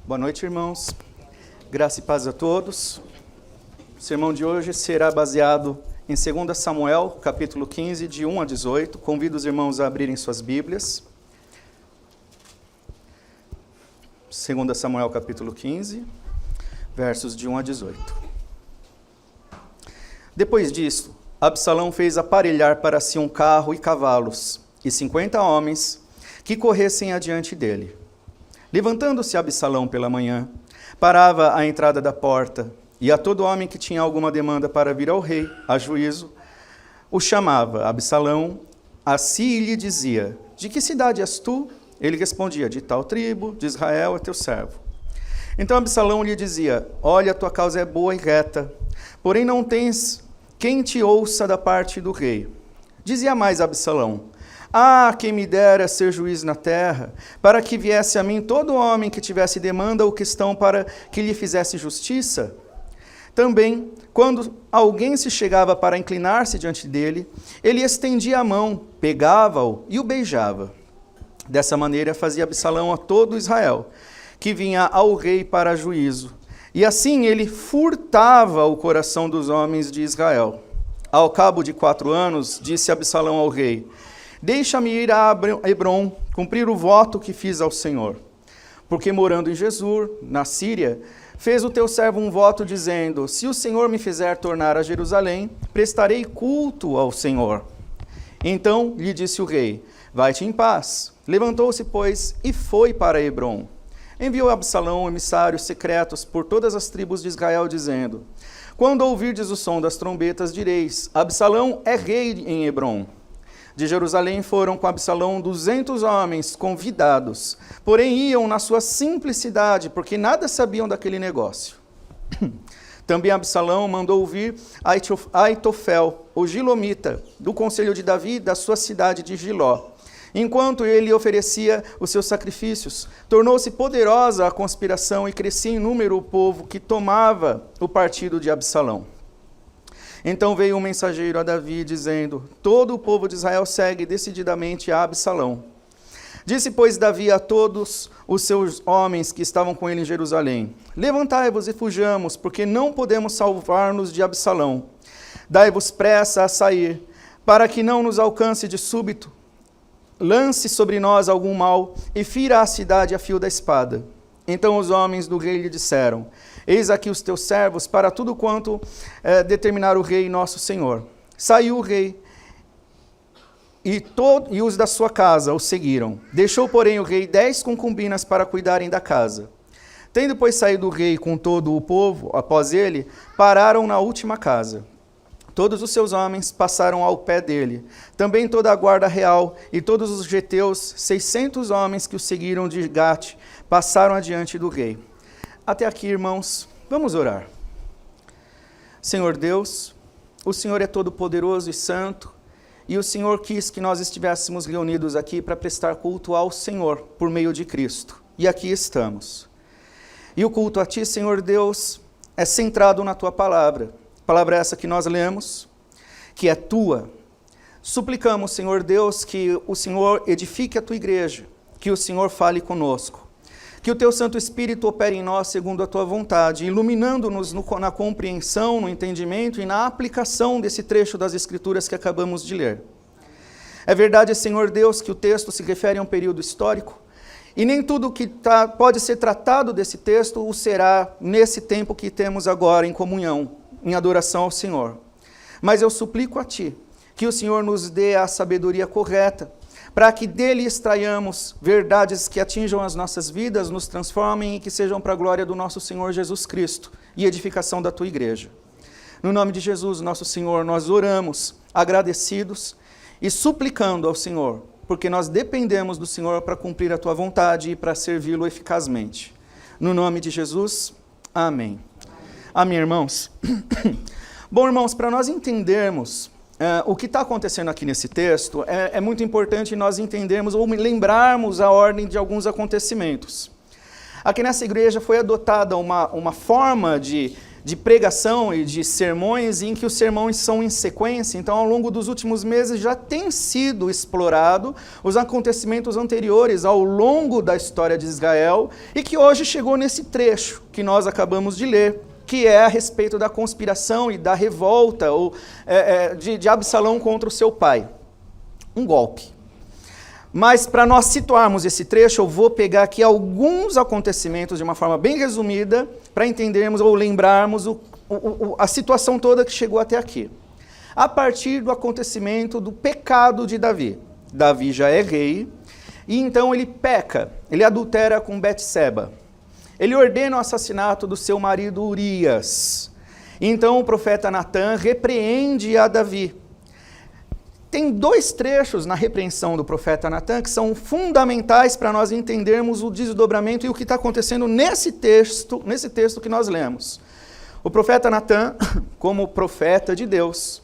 Boa noite, irmãos. Graça e paz a todos. O sermão de hoje será baseado em 2 Samuel, capítulo 15, de 1 a 18. Convido os irmãos a abrirem suas Bíblias. 2 Samuel, capítulo 15, versos de 1 a 18. Depois disso, Absalão fez aparelhar para si um carro e cavalos, e 50 homens que corressem adiante dele. Levantando-se Absalão pela manhã, parava à entrada da porta, e a todo homem que tinha alguma demanda para vir ao rei, a juízo, o chamava. Absalão a si lhe dizia: de que cidade és tu? Ele respondia: de tal tribo, de Israel é teu servo. Então Absalão lhe dizia: olha, tua causa é boa e reta, porém não tens quem te ouça da parte do rei. Dizia mais Absalão: ah, quem me dera ser juiz na terra, para que viesse a mim todo homem que tivesse demanda ou questão para que lhe fizesse justiça. Também, quando alguém se chegava para inclinar-se diante dele, ele estendia a mão, pegava-o e o beijava. Dessa maneira fazia Absalão a todo Israel, que vinha ao rei para juízo. E assim ele furtava o coração dos homens de Israel. Ao cabo de 4 anos, disse Absalão ao rei: deixa-me ir a Hebrom, cumprir o voto que fiz ao Senhor. Porque morando em Jesur, na Síria, fez o teu servo um voto dizendo: se o Senhor me fizer tornar a Jerusalém, prestarei culto ao Senhor. Então lhe disse o rei: vai-te em paz. Levantou-se, pois, e foi para Hebrom. Enviou Absalão emissários secretos por todas as tribos de Israel, dizendo: quando ouvirdes o som das trombetas, direis: Absalão é rei em Hebrom. De Jerusalém foram com Absalão 200 homens convidados, porém iam na sua simplicidade, porque nada sabiam daquele negócio. Também Absalão mandou ouvir Aitofel, o Gilomita, do conselho de Davi, da sua cidade de Giló. Enquanto ele oferecia os seus sacrifícios, tornou-se poderosa a conspiração e crescia em número o povo que tomava o partido de Absalão. Então veio um mensageiro a Davi, dizendo: todo o povo de Israel segue decididamente a Absalão. Disse, pois, Davi a todos os seus homens que estavam com ele em Jerusalém: levantai-vos e fujamos, porque não podemos salvar-nos de Absalão. Dai-vos pressa a sair, para que não nos alcance de súbito, lance sobre nós algum mal e fira a cidade a fio da espada. Então os homens do rei lhe disseram: eis aqui os teus servos para tudo quanto determinar o rei nosso senhor. Saiu o rei e os da sua casa o seguiram. Deixou, porém, o rei 10 concubinas para cuidarem da casa. Tendo, pois, saído o rei com todo o povo, após ele, pararam na última casa. Todos os seus homens passaram ao pé dele, também toda a guarda real e todos os geteus, 600 homens que o seguiram de Gate, passaram adiante do rei. Até aqui, irmãos, vamos orar. Senhor Deus, o Senhor é todo-poderoso e santo, e o Senhor quis que nós estivéssemos reunidos aqui para prestar culto ao Senhor por meio de Cristo. E aqui estamos. E o culto a Ti, Senhor Deus, é centrado na Tua palavra. Palavra essa que nós lemos, que é Tua. Suplicamos, Senhor Deus, que o Senhor edifique a Tua igreja, que o Senhor fale conosco, que o Teu Santo Espírito opere em nós segundo a Tua vontade, iluminando-nos na compreensão, no entendimento e na aplicação desse trecho das Escrituras que acabamos de ler. É verdade, Senhor Deus, que o texto se refere a um período histórico, e nem tudo que pode ser tratado desse texto o será nesse tempo que temos agora em comunhão, em adoração ao Senhor. Mas eu suplico a Ti, que o Senhor nos dê a sabedoria correta, para que dele extraiamos verdades que atinjam as nossas vidas, nos transformem e que sejam para a glória do nosso Senhor Jesus Cristo e edificação da Tua igreja. No nome de Jesus, nosso Senhor, nós oramos, agradecidos e suplicando ao Senhor, porque nós dependemos do Senhor para cumprir a Tua vontade e para servi-lo eficazmente. No nome de Jesus, amém. Amém, irmãos. Bom, irmãos, para nós entendermos o que está acontecendo aqui nesse texto, é muito importante nós entendermos ou lembrarmos a ordem de alguns acontecimentos. Aqui nessa igreja foi adotada uma forma de de pregação e de sermões em que os sermões são em sequência. Então, ao longo dos últimos meses já tem sido explorado os acontecimentos anteriores ao longo da história de Israel e que hoje chegou nesse trecho que nós acabamos de ler, que é a respeito da conspiração e da revolta de Absalão contra o seu pai. Um golpe. Mas para nós situarmos esse trecho, eu vou pegar aqui alguns acontecimentos de uma forma bem resumida, para entendermos ou lembrarmos a situação toda que chegou até aqui. A partir do acontecimento do pecado de Davi. Davi já é rei, e então ele peca, ele adultera com Betseba. Ele ordena o assassinato do seu marido Urias. Então o profeta Natã repreende a Davi. Tem dois trechos na repreensão do profeta Natã que são fundamentais para nós entendermos o desdobramento e o que está acontecendo nesse texto que nós lemos. O profeta Natã, como profeta de Deus,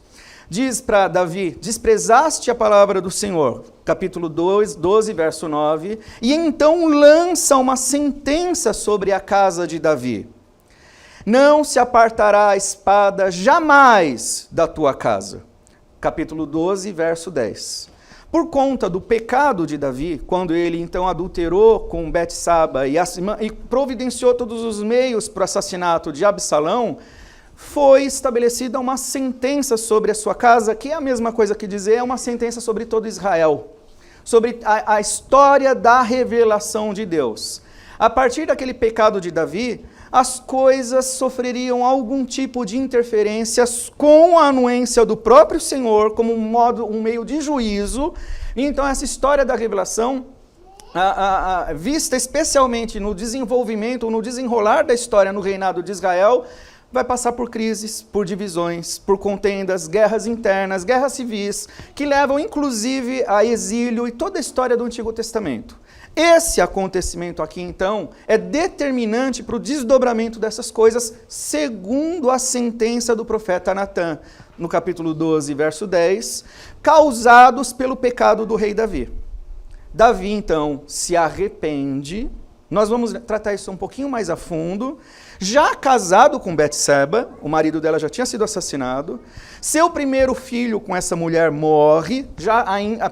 diz para Davi: desprezaste a palavra do Senhor, capítulo 12, verso 9, e então lança uma sentença sobre a casa de Davi. Não se apartará a espada jamais da tua casa. Capítulo 12, verso 10. Por conta do pecado de Davi, quando ele então adulterou com Betseba e providenciou todos os meios para o assassinato de Absalão, foi estabelecida uma sentença sobre a sua casa, que é a mesma coisa que dizer, é uma sentença sobre todo Israel, sobre a história da revelação de Deus. A partir daquele pecado de Davi, as coisas sofreriam algum tipo de interferências com a anuência do próprio Senhor, como um meio de juízo. Então essa história da revelação, vista especialmente no desenvolvimento, no desenrolar da história no reinado de Israel, vai passar por crises, por divisões, por contendas, guerras internas, guerras civis, que levam inclusive a exílio e toda a história do Antigo Testamento. Esse acontecimento aqui, então, é determinante para o desdobramento dessas coisas, segundo a sentença do profeta Natã, no capítulo 12, verso 10, causados pelo pecado do rei Davi. Davi, então, se arrepende. Nós vamos tratar isso um pouquinho mais a fundo. Já casado com Betseba, o marido dela já tinha sido assassinado. Seu primeiro filho com essa mulher morre, já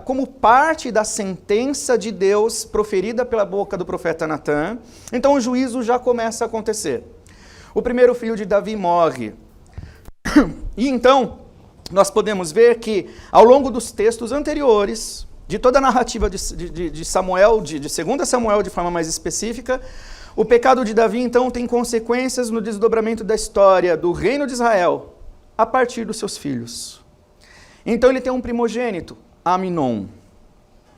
como parte da sentença de Deus proferida pela boca do profeta Natã. Então o juízo já começa a acontecer. O primeiro filho de Davi morre. E então nós podemos ver que ao longo dos textos anteriores, de toda a narrativa de Samuel, de 2 Samuel de forma mais específica, o pecado de Davi, então, tem consequências no desdobramento da história do reino de Israel a partir dos seus filhos. Então ele tem um primogênito, Aminon.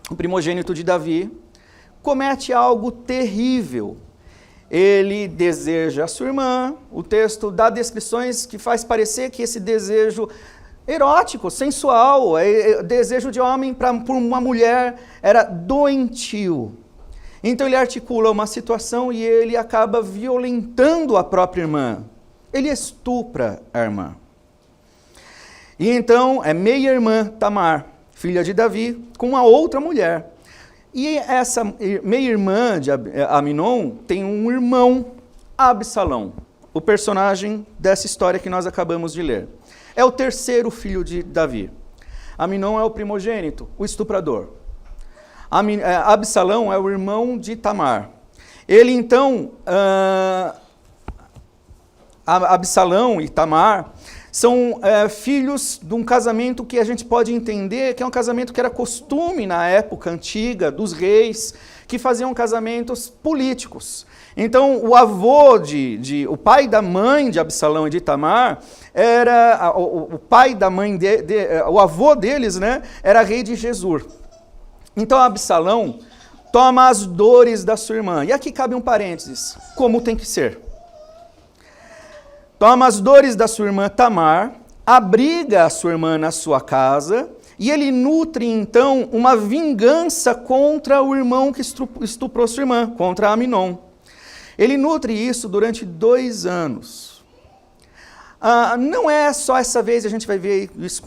O primogênito de Davi comete algo terrível. Ele deseja a sua irmã. O texto dá descrições que faz parecer que esse desejo erótico, sensual, desejo de homem por uma mulher era doentio. Então ele articula uma situação e ele acaba violentando a própria irmã. Ele estupra a irmã. E então é meia-irmã Tamar, filha de Davi, com a outra mulher. E essa meia-irmã de Aminon tem um irmão, Absalão, o personagem dessa história que nós acabamos de ler. É o terceiro filho de Davi. Aminon é o primogênito, o estuprador. Absalão é o irmão de Tamar. Ele então, Absalão e Tamar são filhos de um casamento que a gente pode entender que é um casamento que era costume na época antiga dos reis, que faziam casamentos políticos. Então, o avô o pai da mãe de Absalão e de Tamar era o pai da mãe o avô deles, né, era rei de Gesur. Então, Absalão toma as dores da sua irmã. E aqui cabe um parênteses, como tem que ser. Toma as dores da sua irmã Tamar, abriga a sua irmã na sua casa, e ele nutre, então, uma vingança contra o irmão que estuprou sua irmã, contra Aminon. Ele nutre isso durante 2 anos. Não é só essa vez, a gente vai ver isso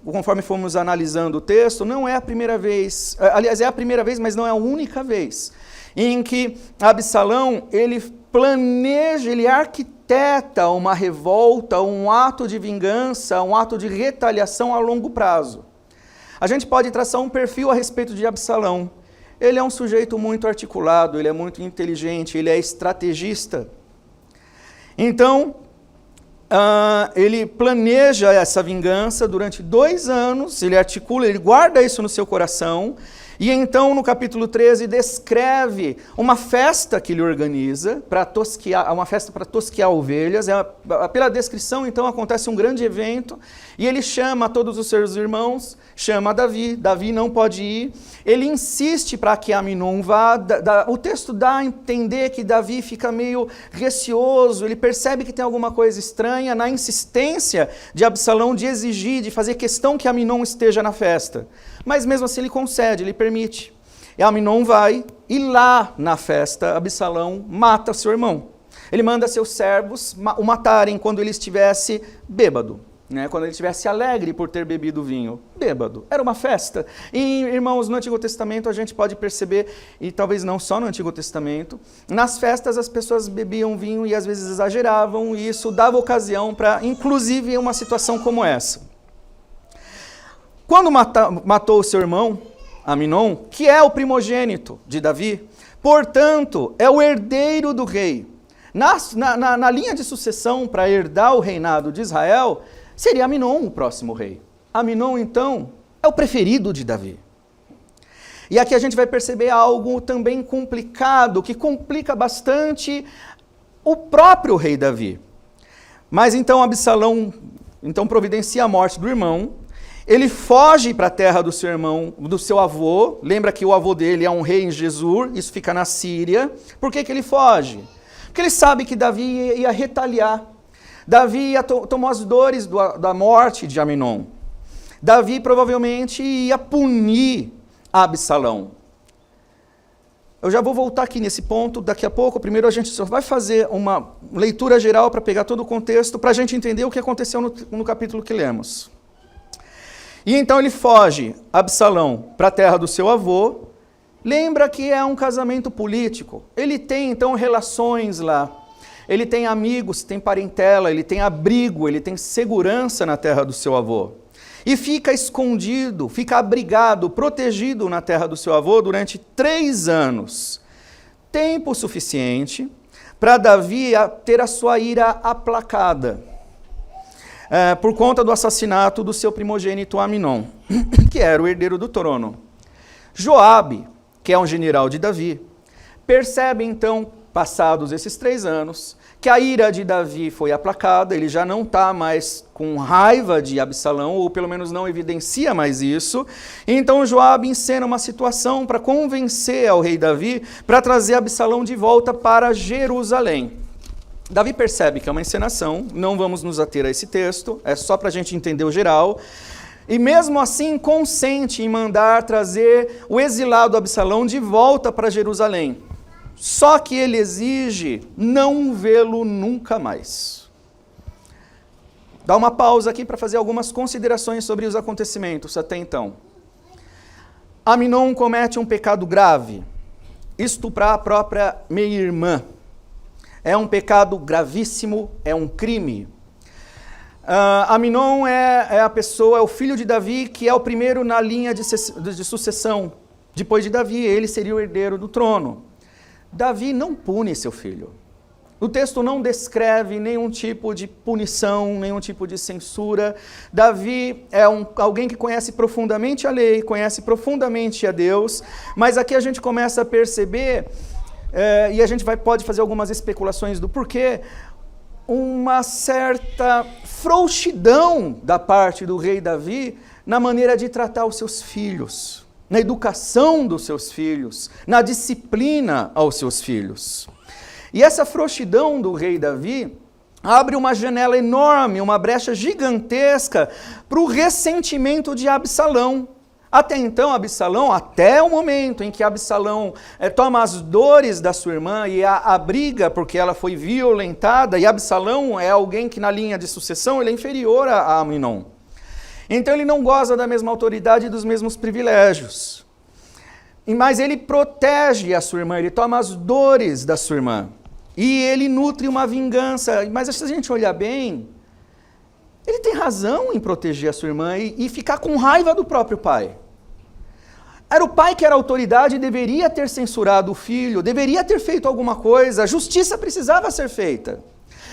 conforme formos analisando o texto, não é a primeira vez, aliás, é a primeira vez, mas não é a única vez, em que Absalão, ele planeja, ele arquiteta arquiteta uma revolta, um ato de vingança, um ato de retaliação a longo prazo. A gente pode traçar um perfil a respeito de Absalão. Ele é um sujeito muito articulado, ele é muito inteligente, ele é estrategista. Então, ele planeja essa vingança durante 2 anos, ele articula, ele guarda isso no seu coração, e então no capítulo 13 descreve uma festa que ele organiza, uma festa para tosquear ovelhas. Pela descrição, então, acontece um grande evento, e ele chama todos os seus irmãos, chama Davi, Davi não pode ir, ele insiste para que Aminon vá, o texto dá a entender que Davi fica meio receoso, ele percebe que tem alguma coisa estranha na insistência de Absalão de exigir, de fazer questão que Aminon esteja na festa. Mas mesmo assim ele concede, ele permite. E Aminon vai, e lá na festa, Absalão mata seu irmão. Ele manda seus servos o matarem quando ele estivesse bêbado, né? Quando ele estivesse alegre por ter bebido vinho. Bêbado. Era uma festa. E, irmãos, no Antigo Testamento a gente pode perceber, e talvez não só no Antigo Testamento, nas festas as pessoas bebiam vinho e às vezes exageravam, e isso dava ocasião para, inclusive, uma situação como essa. Quando matou o seu irmão, Aminon, que é o primogênito de Davi, portanto, é o herdeiro do rei. Na linha de sucessão para herdar o reinado de Israel, seria Aminon o próximo rei. Aminon, então, é o preferido de Davi. E aqui a gente vai perceber algo também complicado, que complica bastante o próprio rei Davi. Mas então Absalão providencia a morte do irmão. Ele foge para a terra do seu irmão, do seu avô. Lembra que o avô dele é um rei em Gesur, isso fica na Síria. Por que ele foge? Porque ele sabe que Davi ia retaliar. Davi tomou as dores da morte de Aminon. Davi provavelmente ia punir Absalão. Eu já vou voltar aqui nesse ponto daqui a pouco. Primeiro a gente só vai fazer uma leitura geral para pegar todo o contexto, para a gente entender o que aconteceu no capítulo que lemos. E então ele foge, Absalão, para a terra do seu avô. Lembra que é um casamento político. Ele tem então relações lá. Ele tem amigos, tem parentela, ele tem abrigo, ele tem segurança na terra do seu avô. E fica escondido, fica abrigado, protegido na terra do seu avô durante 3 anos. Tempo suficiente para Davi ter a sua ira aplacada. Por conta do assassinato do seu primogênito Aminon, que era o herdeiro do trono. Joabe, que é um general de Davi, percebe então, passados esses 3 anos, que a ira de Davi foi aplacada, ele já não está mais com raiva de Absalão, ou pelo menos não evidencia mais isso. Então Joabe encena uma situação para convencer ao rei Davi para trazer Absalão de volta para Jerusalém. Davi percebe que é uma encenação, não vamos nos ater a esse texto, é só para a gente entender o geral. E mesmo assim consente em mandar trazer o exilado Absalão de volta para Jerusalém. Só que ele exige não vê-lo nunca mais. Dá uma pausa aqui para fazer algumas considerações sobre os acontecimentos até então. Aminon comete um pecado grave, estuprar a própria meia-irmã. É um pecado gravíssimo, é um crime. Aminon é o filho de Davi, que é o primeiro na linha de sucessão. Depois de Davi, ele seria o herdeiro do trono. Davi não pune seu filho. O texto não descreve nenhum tipo de punição, nenhum tipo de censura. Davi é alguém que conhece profundamente a lei, conhece profundamente a Deus, mas aqui a gente começa a perceber, e a gente pode fazer algumas especulações do porquê, uma certa frouxidão da parte do rei Davi na maneira de tratar os seus filhos, na educação dos seus filhos, na disciplina aos seus filhos. E essa frouxidão do rei Davi abre uma janela enorme, uma brecha gigantesca para o ressentimento de Absalão. Até então, até o momento em que Absalão toma as dores da sua irmã e a abriga porque ela foi violentada, e Absalão é alguém que na linha de sucessão ele é inferior a Aminon. Então ele não goza da mesma autoridade e dos mesmos privilégios. Mas ele protege a sua irmã, ele toma as dores da sua irmã. e ele nutre uma vingança. Mas se a gente olhar bem, ele tem razão em proteger a sua irmã e ficar com raiva do próprio pai. Era o pai que era autoridade e deveria ter censurado o filho, deveria ter feito alguma coisa, a justiça precisava ser feita.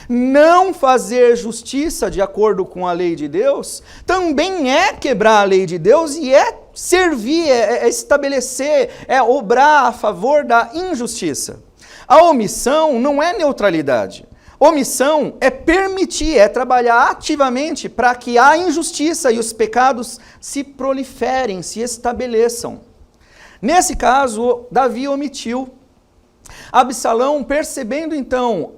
Não fazer justiça de acordo com a lei de Deus também é quebrar a lei de Deus e é servir, é estabelecer, é obrar a favor da injustiça. A omissão não é neutralidade. Omissão é permitir, é trabalhar ativamente para que a injustiça e os pecados se proliferem, se estabeleçam. Nesse caso, Davi omitiu. Absalão, percebendo então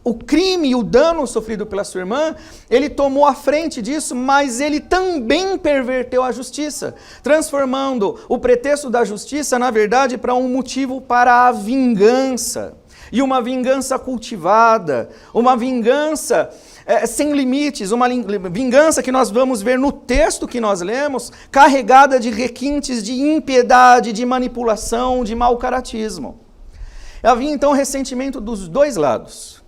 o crime e o dano sofrido pela sua irmã, ele tomou a frente disso, mas ele também perverteu a justiça, transformando o pretexto da justiça, na verdade, para um motivo para a vingança. E uma vingança cultivada, uma vingança sem limites, uma vingança que nós vamos ver no texto que nós lemos, carregada de requintes de impiedade, de manipulação, de mau caratismo. Havia então ressentimento dos dois lados.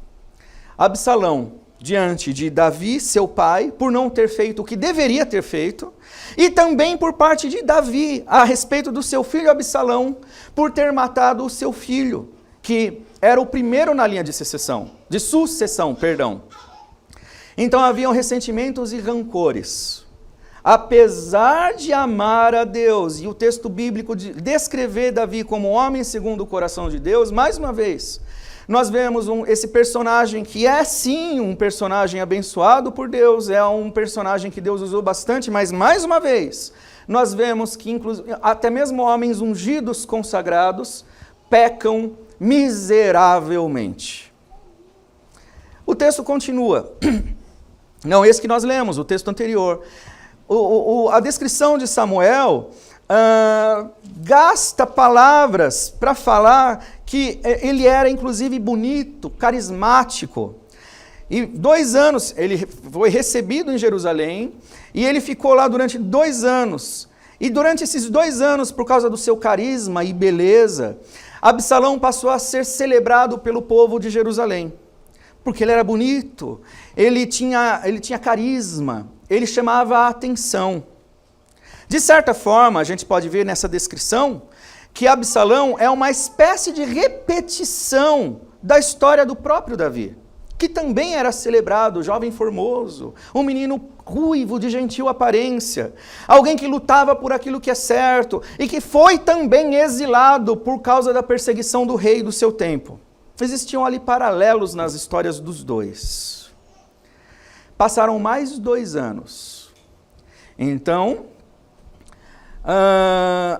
Absalão diante de Davi, seu pai, por não ter feito o que deveria ter feito, e também por parte de Davi, a respeito do seu filho Absalão, por ter matado o seu filho, que era o primeiro na linha de sucessão. Então haviam ressentimentos e rancores. Apesar de amar a Deus, e o texto bíblico descrever Davi como homem segundo o coração de Deus, mais uma vez, nós vemos esse personagem que é sim um personagem abençoado por Deus, é um personagem que Deus usou bastante, mas mais uma vez, nós vemos que até mesmo homens ungidos, consagrados, pecam miseravelmente. O texto continua. Não esse que nós lemos, o texto anterior. A descrição de Samuel gasta palavras para falar que ele era inclusive bonito, carismático. E 2 anos, ele foi recebido em Jerusalém, e ele ficou lá durante 2 anos. E durante esses 2 anos, por causa do seu carisma e beleza, Absalão passou a ser celebrado pelo povo de Jerusalém. Porque ele era bonito, ele tinha carisma, ele chamava a atenção. De certa forma, a gente pode ver nessa descrição que Absalão é uma espécie de repetição da história do próprio Davi, que também era celebrado, jovem formoso, um menino ruivo de gentil aparência, alguém que lutava por aquilo que é certo e que foi também exilado por causa da perseguição do rei do seu tempo. Existiam ali paralelos nas histórias dos dois. Passaram mais 2 anos. Então,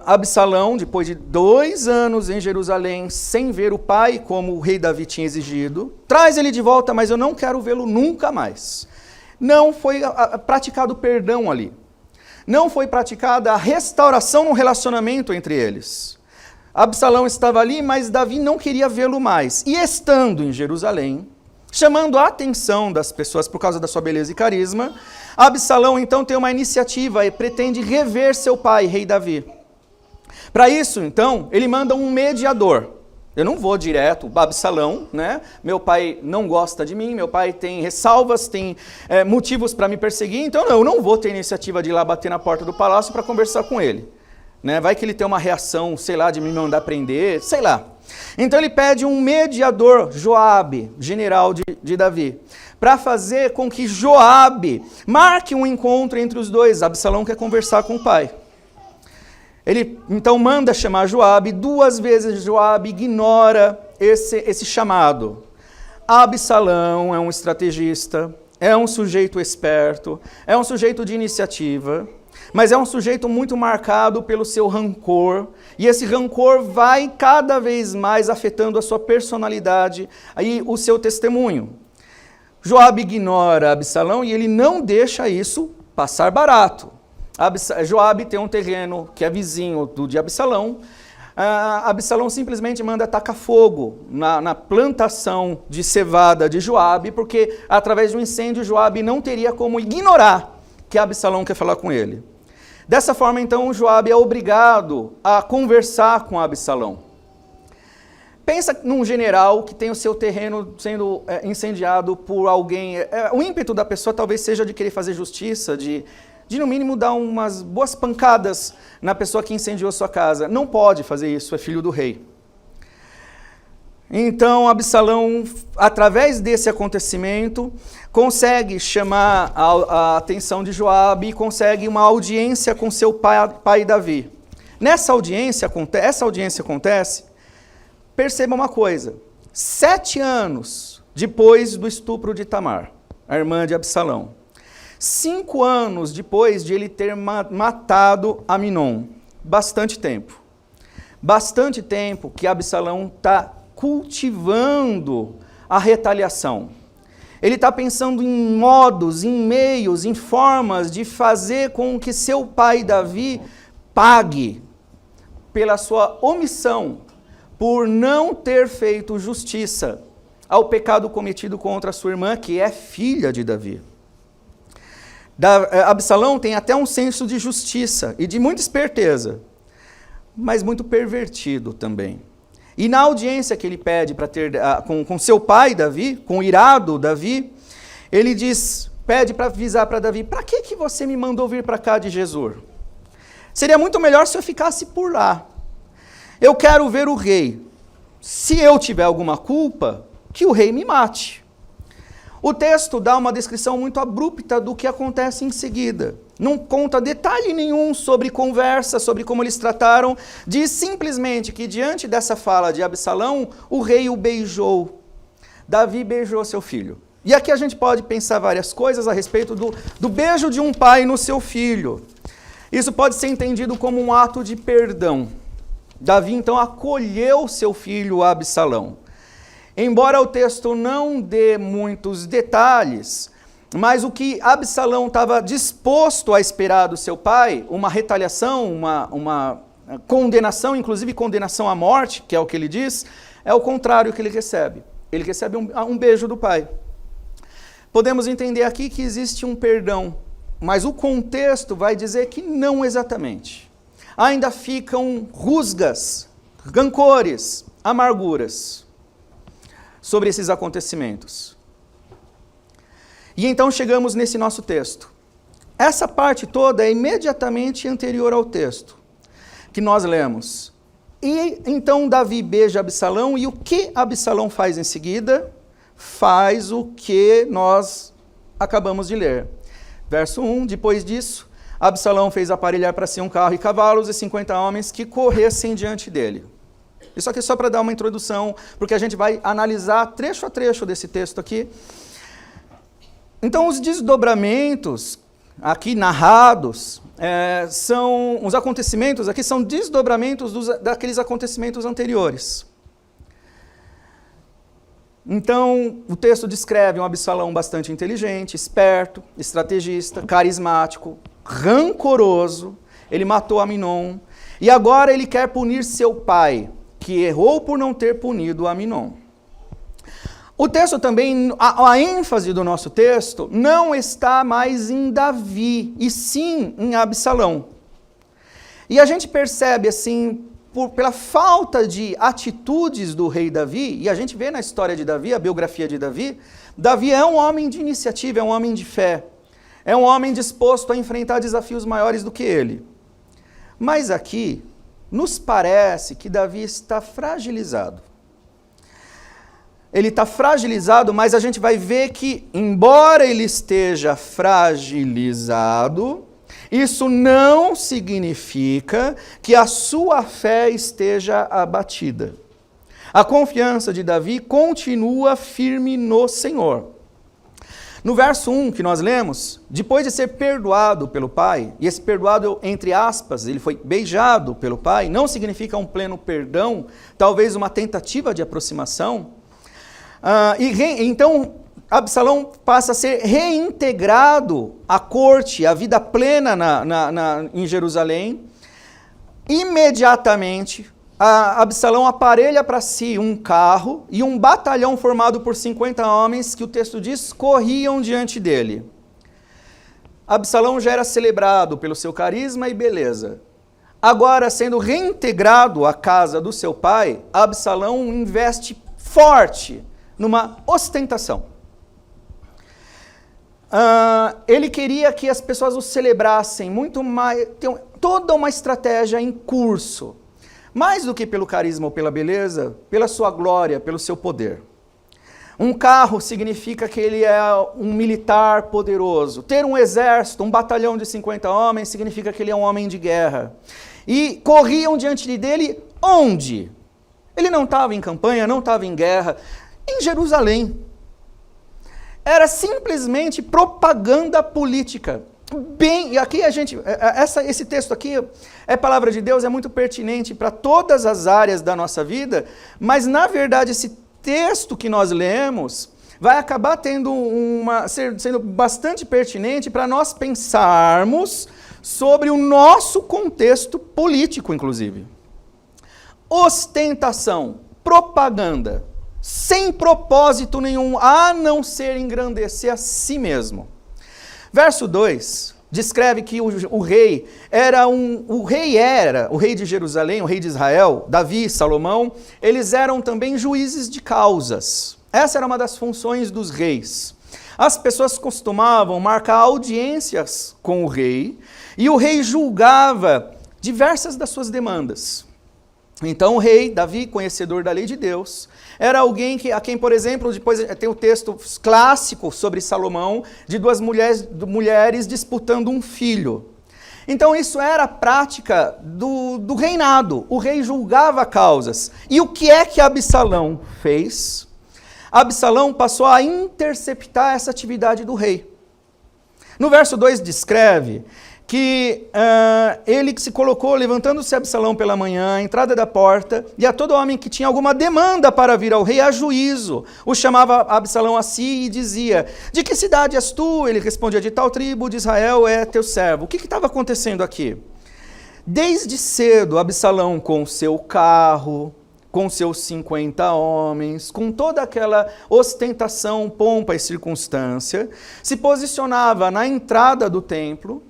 Absalão, depois de 2 anos em Jerusalém, sem ver o pai, como o rei Davi tinha exigido, traz ele de volta, mas eu não quero vê-lo nunca mais. Não foi praticado perdão ali. Não foi praticada a restauração no relacionamento entre eles. Absalão estava ali, mas Davi não queria vê-lo mais. E estando em Jerusalém, chamando a atenção das pessoas por causa da sua beleza e carisma, Absalão então tem uma iniciativa e pretende rever seu pai, rei Davi. Para isso, então, ele manda um mediador. Eu não vou direto, Absalão, né? Meu pai não gosta de mim, meu pai tem ressalvas, tem motivos para me perseguir, então eu não vou ter iniciativa de ir lá bater na porta do palácio para conversar com ele. Né? Vai que ele tem uma reação, sei lá, de me mandar prender, sei lá. Então ele pede um mediador, Joabe, general de Davi, para fazer com que Joabe marque um encontro entre os dois. Absalão quer conversar com o pai. Ele então manda chamar Joabe, 2 vezes Joabe ignora esse chamado. Absalão é um estrategista, é um sujeito esperto, é um sujeito de iniciativa, mas é um sujeito muito marcado pelo seu rancor, e esse rancor vai cada vez mais afetando a sua personalidade e o seu testemunho. Joabe ignora Absalão e ele não deixa isso passar barato. Joabe tem um terreno que é vizinho de Absalão. Absalão simplesmente manda tacar fogo na plantação de cevada de Joabe, porque através de um incêndio Joabe não teria como ignorar que Absalão quer falar com ele. Dessa forma, então, Joabe é obrigado a conversar com Absalão. Pensa num general que tem o seu terreno sendo incendiado por alguém. O ímpeto da pessoa talvez seja de querer fazer justiça, de no mínimo dar umas boas pancadas na pessoa que incendiou sua casa. Não pode fazer isso, é filho do rei. Então Absalão, através desse acontecimento, consegue chamar a atenção de Joabe e consegue uma audiência com seu pai Davi. Essa audiência acontece, perceba uma coisa, 7 anos depois do estupro de Tamar, a irmã de Absalão. 5 anos depois de ele ter matado Aminon. Bastante tempo. Bastante tempo que Absalão está cultivando a retaliação. Ele está pensando em modos, em meios, em formas de fazer com que seu pai Davi pague pela sua omissão, por não ter feito justiça ao pecado cometido contra a sua irmã, que é filha de Davi. Absalão tem até um senso de justiça e de muita esperteza, mas muito pervertido também. E na audiência que ele pede para ter com seu pai Davi, com o irado Davi, ele pede para avisar para Davi: para que você me mandou vir para cá de Jesur? Seria muito melhor se eu ficasse por lá. Eu quero ver o rei. Se eu tiver alguma culpa, que o rei me mate. O texto dá uma descrição muito abrupta do que acontece em seguida. Não conta detalhe nenhum sobre conversa, sobre como eles trataram. Diz simplesmente que diante dessa fala de Absalão, o rei o beijou. Davi beijou seu filho. E aqui a gente pode pensar várias coisas a respeito do beijo de um pai no seu filho. Isso pode ser entendido como um ato de perdão. Davi então acolheu seu filho Absalão. Embora o texto não dê muitos detalhes, mas o que Absalão estava disposto a esperar do seu pai, uma retaliação, uma condenação, inclusive condenação à morte, que é o que ele diz, é o contrário que ele recebe. Ele recebe um beijo do pai. Podemos entender aqui que existe um perdão, mas o contexto vai dizer que não exatamente. Ainda ficam rusgas, rancores, amarguras sobre esses acontecimentos. E então chegamos nesse nosso texto. Essa parte toda é imediatamente anterior ao texto que nós lemos. E então Davi beija Absalão, e o que Absalão faz em seguida? Faz o que nós acabamos de ler. Verso 1, depois disso, Absalão fez aparelhar para si um carro e cavalos e 50 homens que corressem diante dele. Isso aqui é só para dar uma introdução, porque a gente vai analisar trecho a trecho desse texto aqui. Então, os desdobramentos aqui narrados, os acontecimentos aqui são desdobramentos daqueles acontecimentos anteriores. Então, o texto descreve um Absalão bastante inteligente, esperto, estrategista, carismático, rancoroso. Ele matou Aminon e agora ele quer punir seu pai, que errou por não ter punido Aminon. O texto também, a ênfase do nosso texto não está mais em Davi, e sim em Absalão. E a gente percebe assim, pela falta de atitudes do rei Davi, e a gente vê na história de Davi, a biografia de Davi, Davi é um homem de iniciativa, é um homem de fé, é um homem disposto a enfrentar desafios maiores do que ele. Mas aqui, nos parece que Davi está fragilizado. Ele está fragilizado, mas a gente vai ver que, embora ele esteja fragilizado, isso não significa que a sua fé esteja abatida. A confiança de Davi continua firme no Senhor. No verso 1 que nós lemos, depois de ser perdoado pelo pai, e esse perdoado entre aspas, ele foi beijado pelo pai, não significa um pleno perdão, talvez uma tentativa de aproximação. Então, Absalão passa a ser reintegrado à corte, à vida plena em Jerusalém. Imediatamente, Absalão aparelha para si um carro e um batalhão formado por 50 homens que o texto diz corriam diante dele. Absalão já era celebrado pelo seu carisma e beleza. Agora, sendo reintegrado à casa do seu pai, Absalão investe forte numa ostentação. Ele queria que as pessoas o celebrassem muito mais, tem toda uma estratégia em curso. Mais do que pelo carisma ou pela beleza, pela sua glória, pelo seu poder. Um carro significa que ele é um militar poderoso. Ter um exército, um batalhão de 50 homens, significa que ele é um homem de guerra. E corriam diante dele onde? Ele não estava em campanha, não estava em guerra. Em Jerusalém. Era simplesmente propaganda política. Bem, e aqui esse texto aqui é palavra de Deus, é muito pertinente para todas as áreas da nossa vida, mas na verdade esse texto que nós lemos vai acabar sendo bastante pertinente para nós pensarmos sobre o nosso contexto político, inclusive. Ostentação, propaganda, sem propósito nenhum, a não ser engrandecer a si mesmo. Verso 2 descreve que o rei era o rei de Jerusalém, o rei de Israel, Davi, Salomão, eles eram também juízes de causas. Essa era uma das funções dos reis. As pessoas costumavam marcar audiências com o rei, e o rei julgava diversas das suas demandas. Então o rei, Davi, conhecedor da lei de Deus, era alguém a quem, por exemplo, depois tem o texto clássico sobre Salomão, de duas mulheres disputando um filho. Então isso era a prática do reinado. O rei julgava causas. E o que é que Absalão fez? Absalão passou a interceptar essa atividade do rei. No verso 2 descreve que ele se colocou, levantando-se Absalão pela manhã, à entrada da porta, e a todo homem que tinha alguma demanda para vir ao rei a juízo, o chamava Absalão a si e dizia: de que cidade és tu? Ele respondia: de tal tribo de Israel é teu servo. O que estava acontecendo aqui? Desde cedo, Absalão com seu carro, com seus 50 homens, com toda aquela ostentação, pompa e circunstância, se posicionava na entrada do templo.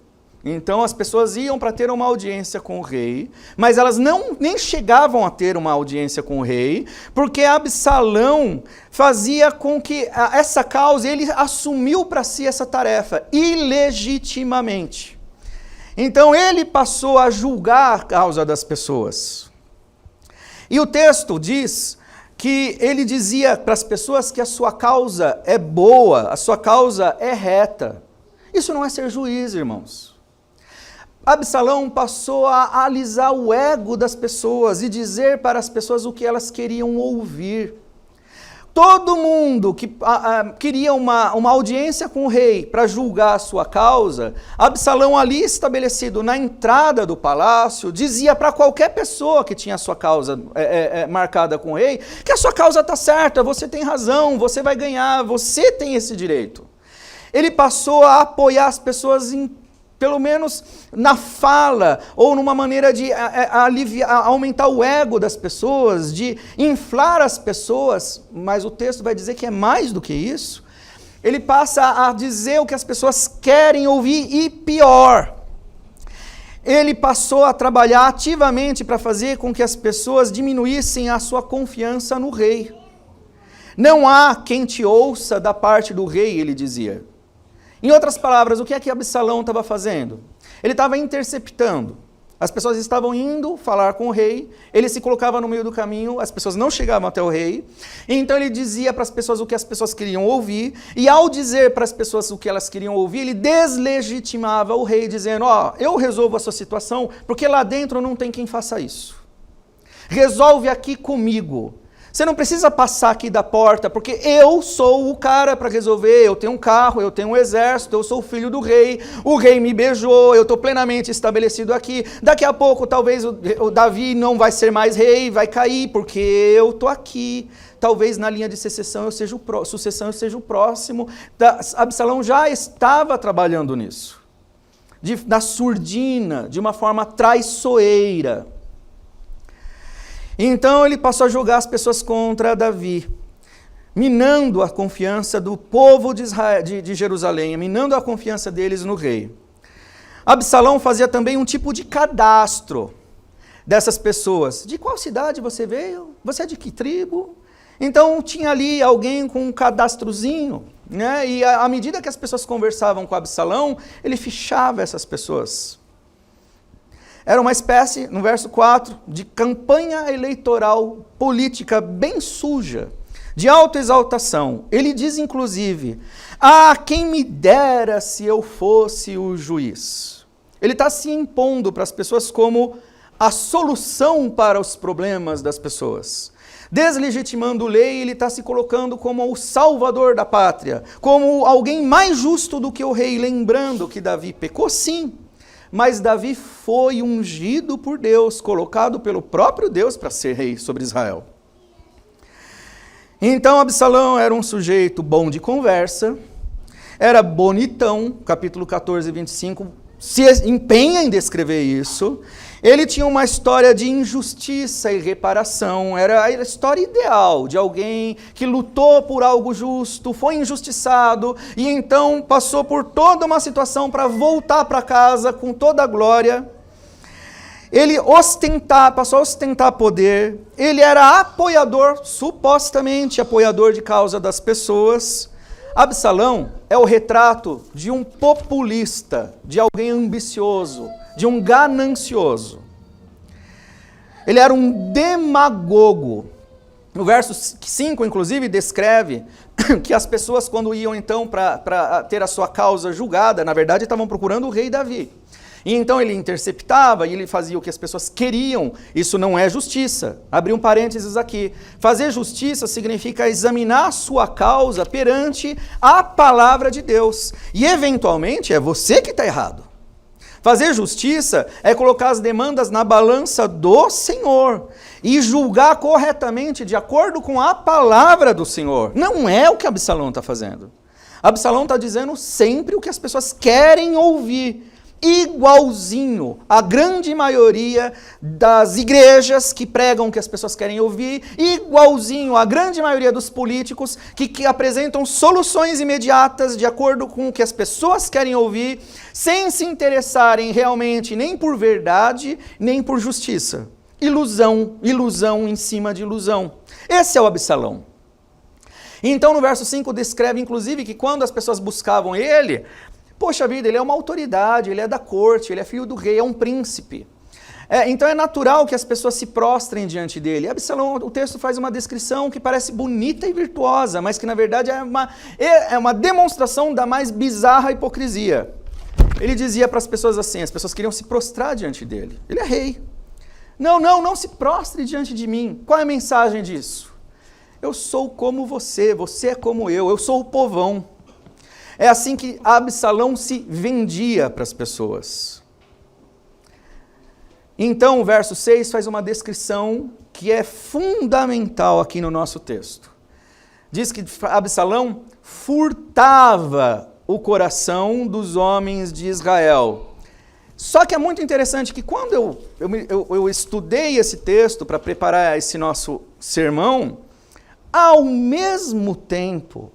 Então as pessoas iam para ter uma audiência com o rei, mas elas nem chegavam a ter uma audiência com o rei, porque Absalão fazia com que essa causa, ele assumiu para si essa tarefa, ilegitimamente. Então ele passou a julgar a causa das pessoas. E o texto diz que ele dizia para as pessoas que a sua causa é boa, a sua causa é reta. Isso não é ser juiz, irmãos. Absalão passou a alisar o ego das pessoas e dizer para as pessoas o que elas queriam ouvir. Todo mundo que queria uma audiência com o rei para julgar a sua causa, Absalão ali estabelecido na entrada do palácio, dizia para qualquer pessoa que tinha a sua causa marcada com o rei, que a sua causa está certa, você tem razão, você vai ganhar, você tem esse direito. Ele passou a apoiar as pessoas pelo menos na fala, ou numa maneira de aumentar o ego das pessoas, de inflar as pessoas, mas o texto vai dizer que é mais do que isso. Ele passa a dizer o que as pessoas querem ouvir e pior. Ele passou a trabalhar ativamente para fazer com que as pessoas diminuíssem a sua confiança no rei. Não há quem te ouça da parte do rei, ele dizia. Em outras palavras, o que é que Absalão estava fazendo? Ele estava interceptando. As pessoas estavam indo falar com o rei, ele se colocava no meio do caminho, as pessoas não chegavam até o rei, então ele dizia para as pessoas o que as pessoas queriam ouvir, e ao dizer para as pessoas o que elas queriam ouvir, ele deslegitimava o rei, dizendo: eu resolvo a sua situação, porque lá dentro não tem quem faça isso. Resolve aqui comigo. Você não precisa passar aqui da porta, porque eu sou o cara para resolver. Eu tenho um carro, eu tenho um exército, eu sou o filho do rei, o rei me beijou, eu estou plenamente estabelecido aqui. Daqui a pouco talvez o Davi não vai ser mais rei, vai cair, porque eu estou aqui. Talvez na linha de sucessão eu seja o próximo. Absalão já estava trabalhando nisso. Da surdina, de uma forma traiçoeira. Então ele passou a julgar as pessoas contra Davi, minando a confiança do povo de Jerusalém, minando a confiança deles no rei. Absalão fazia também um tipo de cadastro. dessas pessoas: de qual cidade você veio? Você é de que tribo? Então tinha ali alguém com um cadastrozinho, né? E à medida que as pessoas conversavam com Absalão, ele fichava essas pessoas. Era uma espécie, no verso 4, de campanha eleitoral política bem suja, de autoexaltação. Ele diz inclusive: ah, quem me dera se eu fosse o juiz. Ele está se impondo para as pessoas como a solução para os problemas das pessoas. Deslegitimando lei, ele está se colocando como o salvador da pátria, como alguém mais justo do que o rei, lembrando que Davi pecou sim, mas Davi foi ungido por Deus, colocado pelo próprio Deus para ser rei sobre Israel. Então Absalão era um sujeito bom de conversa, era bonitão, capítulo 14, 25, se empenha em descrever isso. Ele tinha uma história de injustiça e reparação, era a história ideal de alguém que lutou por algo justo, foi injustiçado e então passou por toda uma situação para voltar para casa com toda a glória. Ele passou a ostentar poder, ele era apoiador, supostamente apoiador de causa das pessoas. Absalão é o retrato de um populista, de alguém ambicioso, de um ganancioso. Ele era um demagogo. No verso 5, inclusive, descreve que as pessoas, quando iam então para ter a sua causa julgada, na verdade estavam procurando o rei Davi. E então ele interceptava e ele fazia o que as pessoas queriam. Isso não é justiça. Abri um parênteses aqui. Fazer justiça significa examinar a sua causa perante a palavra de Deus. E eventualmente é você que está errado. Fazer justiça é colocar as demandas na balança do Senhor e julgar corretamente de acordo com a palavra do Senhor. Não é o que Absalão está fazendo. Absalão está dizendo sempre o que as pessoas querem ouvir. Igualzinho a grande maioria das igrejas que pregam o que as pessoas querem ouvir, igualzinho a grande maioria dos políticos que apresentam soluções imediatas de acordo com o que as pessoas querem ouvir, sem se interessarem realmente nem por verdade, nem por justiça. Ilusão em cima de ilusão. Esse é o Absalão. Então no verso 5 descreve inclusive que quando as pessoas buscavam ele, poxa vida, ele é uma autoridade, ele é da corte, ele é filho do rei, é um príncipe. Então é natural que as pessoas se prostrem diante dele. Absalão, o texto faz uma descrição que parece bonita e virtuosa, mas que na verdade é uma demonstração da mais bizarra hipocrisia. Ele dizia para as pessoas assim, as pessoas queriam se prostrar diante dele. Ele é rei. Não se prostre diante de mim. Qual é a mensagem disso? Eu sou como você é como eu sou o povão. É assim que Absalão se vendia para as pessoas. Então o verso 6 faz uma descrição que é fundamental aqui no nosso texto. Diz que Absalão furtava o coração dos homens de Israel. Só que é muito interessante que quando eu estudei esse texto para preparar esse nosso sermão, ao mesmo tempo,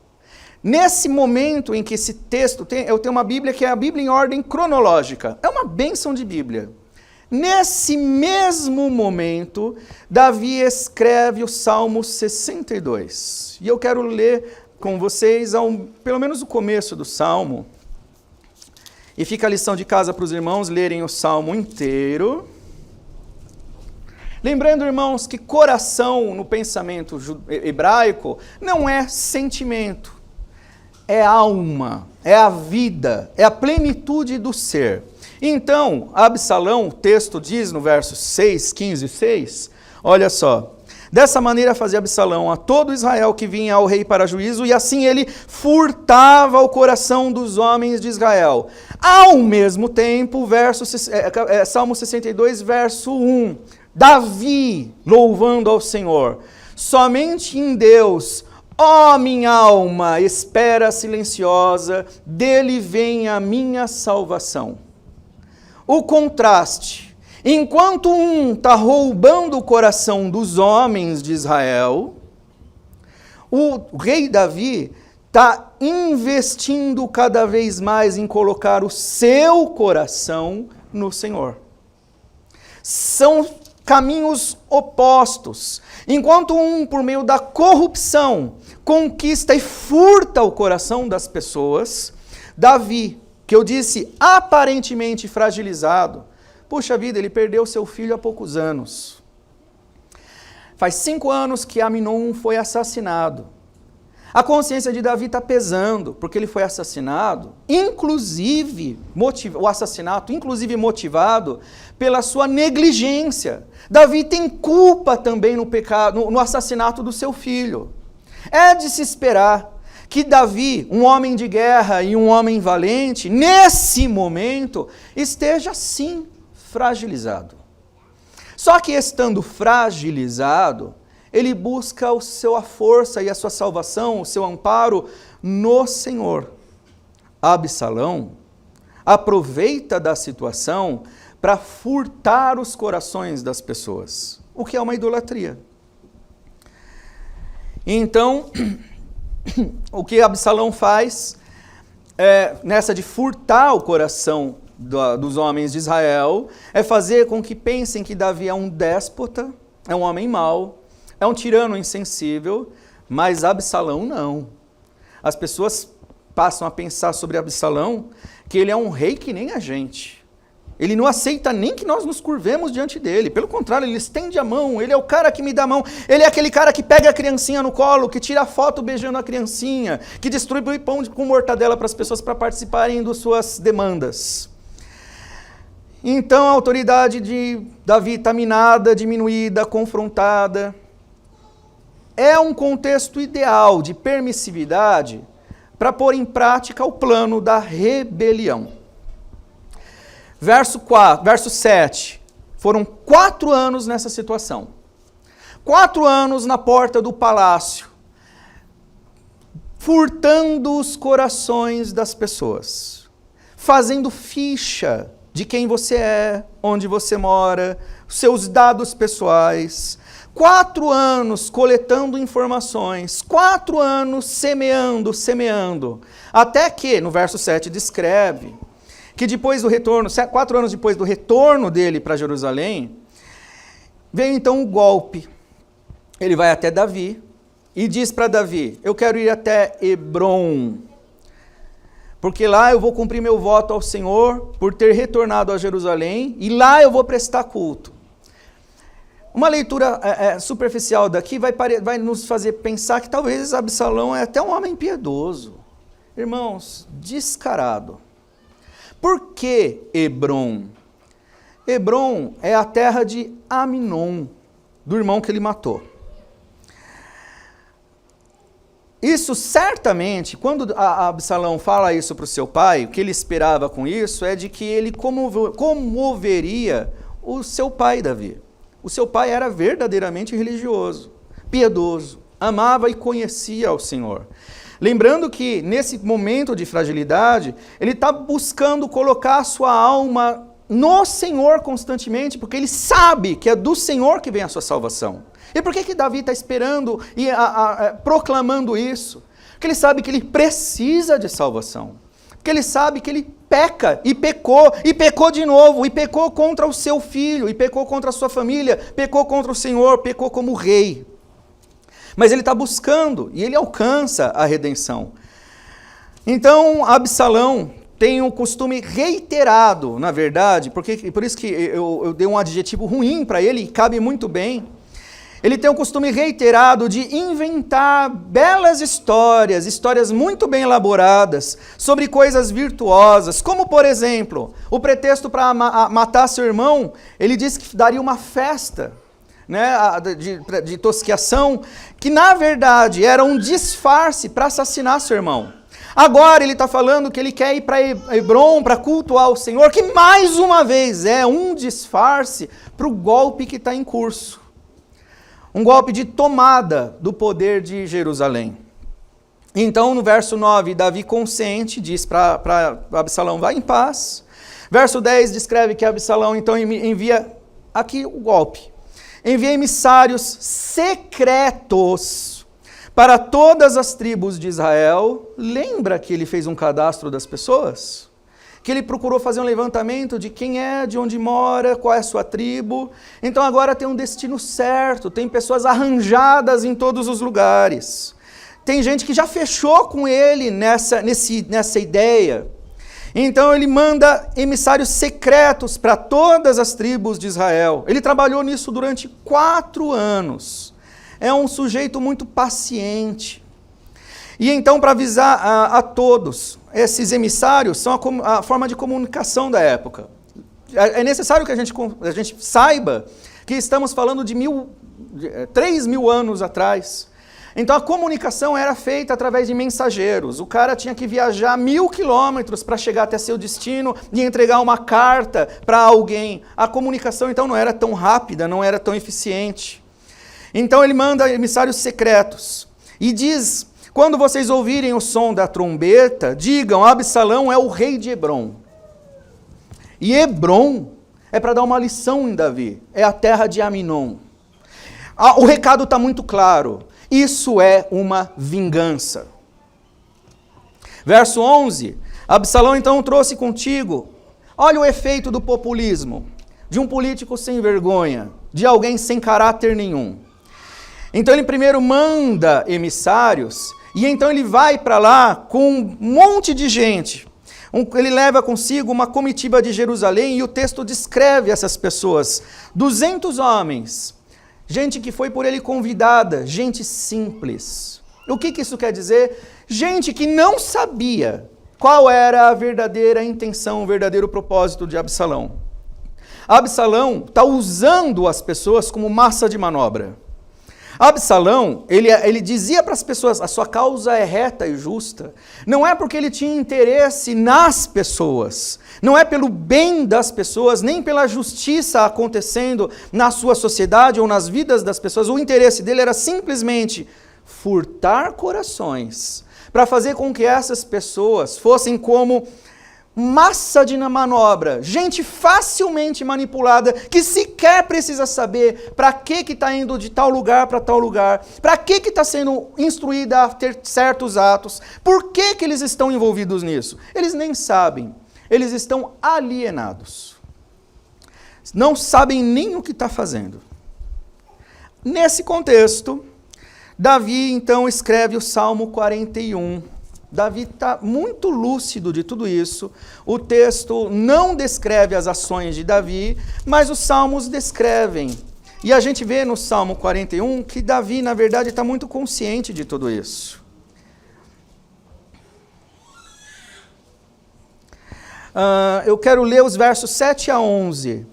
nesse momento em que esse texto eu tenho uma Bíblia que é a Bíblia em ordem cronológica. É uma bênção de Bíblia. Nesse mesmo momento, Davi escreve o Salmo 62. E eu quero ler com vocês pelo menos o começo do Salmo. E fica a lição de casa para os irmãos lerem o Salmo inteiro. Lembrando, irmãos, que coração no pensamento hebraico não é sentimento. É alma, é a vida, é a plenitude do ser. Então, Absalão, o texto diz no verso 6, 15 e 6, olha só. Dessa maneira fazia Absalão a todo Israel que vinha ao rei para juízo, e assim ele furtava o coração dos homens de Israel. Ao mesmo tempo, Salmo 62, verso 1, Davi louvando ao Senhor. Somente em Deus, ó minha alma, espera silenciosa, dele vem a minha salvação. O contraste. Enquanto um está roubando o coração dos homens de Israel, o rei Davi está investindo cada vez mais em colocar o seu coração no Senhor. São caminhos opostos. Enquanto um, por meio da corrupção, conquista e furta o coração das pessoas, Davi, que eu disse aparentemente fragilizado, puxa vida, ele perdeu seu filho há poucos anos. Faz 5 anos que Aminon foi assassinado. A consciência de Davi está pesando, porque ele foi assassinado, o assassinato, inclusive motivado pela sua negligência. Davi tem culpa também no pecado, no assassinato do seu filho. É de se esperar que Davi, um homem de guerra e um homem valente, nesse momento, esteja sim fragilizado. Só que estando fragilizado, ele busca a força e a sua salvação, o seu amparo no Senhor. Absalão aproveita da situação para furtar os corações das pessoas, o que é uma idolatria. Então, o que Absalão faz, nessa de furtar o coração dos homens de Israel, é fazer com que pensem que Davi é um déspota, é um homem mau, é um tirano insensível, mas Absalão não. As pessoas passam a pensar sobre Absalão que ele é um rei que nem a gente. Ele não aceita nem que nós nos curvemos diante dele. Pelo contrário, ele estende a mão, ele é o cara que me dá a mão. Ele é aquele cara que pega a criancinha no colo, que tira a foto beijando a criancinha, que distribui pão com mortadela para as pessoas para participarem das suas demandas. Então a autoridade de Davi está minada, diminuída, confrontada. É um contexto ideal de permissividade para pôr em prática o plano da rebelião. Verso 7. Foram 4 anos nessa situação. 4 anos na porta do palácio, furtando os corações das pessoas, fazendo ficha de quem você é, onde você mora, seus dados pessoais. 4 anos coletando informações, 4 anos semeando, até que, no verso 7, descreve que depois do retorno, 4 anos depois do retorno dele para Jerusalém, veio então o golpe. Ele vai até Davi e diz para Davi, eu quero ir até Hebrom, porque lá eu vou cumprir meu voto ao Senhor por ter retornado a Jerusalém, e lá eu vou prestar culto. Uma leitura superficial daqui vai nos fazer pensar que talvez Absalão é até um homem piedoso. Irmãos, descarado. Por que Hebrom? Hebrom é a terra de Aminon, do irmão que ele matou. Isso certamente, quando Absalão fala isso para o seu pai, o que ele esperava com isso é de que ele comoveria o seu pai Davi. O seu pai era verdadeiramente religioso, piedoso, amava e conhecia ao Senhor. Lembrando que nesse momento de fragilidade, ele está buscando colocar a sua alma no Senhor constantemente, porque ele sabe que é do Senhor que vem a sua salvação. E por que Davi está esperando e proclamando isso? Porque ele sabe que ele precisa de salvação. Porque ele sabe que ele peca, e pecou de novo, e pecou contra o seu filho, e pecou contra a sua família, pecou contra o Senhor, pecou como rei. Mas ele está buscando, e ele alcança a redenção. Então, Absalão tem um costume reiterado, na verdade, por isso que eu dei um adjetivo ruim para ele, e cabe muito bem. Ele tem um costume reiterado de inventar belas histórias muito bem elaboradas, sobre coisas virtuosas, como, por exemplo, o pretexto para matar seu irmão, ele disse que daria uma festa, né, de tosquiação, que na verdade era um disfarce para assassinar seu irmão. Agora ele está falando que ele quer ir para Hebrom para cultuar o Senhor, que mais uma vez é um disfarce para o golpe que está em curso. Um golpe de tomada do poder de Jerusalém. Então, no verso 9, Davi consente, diz para Absalão, vai em paz. Verso 10 descreve que Absalão, então, envia aqui o golpe. Envia emissários secretos para todas as tribos de Israel. Lembra que ele fez um cadastro das pessoas? que ele procurou fazer um levantamento de quem é, de onde mora, qual é a sua tribo. Então agora tem um destino certo, tem pessoas arranjadas em todos os lugares. Tem gente que já fechou com ele nessa ideia. Então ele manda emissários secretos para todas as tribos de Israel. Ele trabalhou nisso durante 4 anos. É um sujeito muito paciente. E então, para avisar a todos, esses emissários são a forma de comunicação da época. É necessário que a gente saiba que estamos falando de 3.000 anos atrás. Então a comunicação era feita através de mensageiros. O cara tinha que viajar 1.000 quilômetros para chegar até seu destino e entregar uma carta para alguém. A comunicação então não era tão rápida, não era tão eficiente. Então ele manda emissários secretos e diz: quando vocês ouvirem o som da trombeta, digam: Absalão é o rei de Hebrom. E Hebrom é para dar uma lição em Davi, é a terra de Aminon. O recado está muito claro. Isso é uma vingança. Verso 11. Absalão então trouxe contigo. Olha o efeito do populismo. De um político sem vergonha. De alguém sem caráter nenhum. Então ele primeiro manda emissários. E então ele vai para lá com um monte de gente. Ele leva consigo uma comitiva de Jerusalém. E o texto descreve essas pessoas. 200 homens. Gente que foi por ele convidada, gente simples. O que isso quer dizer? Gente que não sabia qual era a verdadeira intenção, o verdadeiro propósito de Absalão. Absalão está usando as pessoas como massa de manobra. Absalão, ele dizia para as pessoas: a sua causa é reta e justa. Não é porque ele tinha interesse nas pessoas, não é pelo bem das pessoas, nem pela justiça acontecendo na sua sociedade ou nas vidas das pessoas. O interesse dele era simplesmente furtar corações, para fazer com que essas pessoas fossem como massa de manobra, gente facilmente manipulada, que sequer precisa saber para que está indo de tal lugar para tal lugar, para que está sendo instruída a ter certos atos, por que eles estão envolvidos nisso. Eles nem sabem, eles estão alienados, não sabem nem o que está fazendo. Nesse contexto, Davi então escreve o Salmo 41. Davi está muito lúcido de tudo isso. O texto não descreve as ações de Davi, mas os salmos descrevem. E a gente vê no Salmo 41 que Davi, na verdade, está muito consciente de tudo isso. Eu quero ler os versos 7 a 11.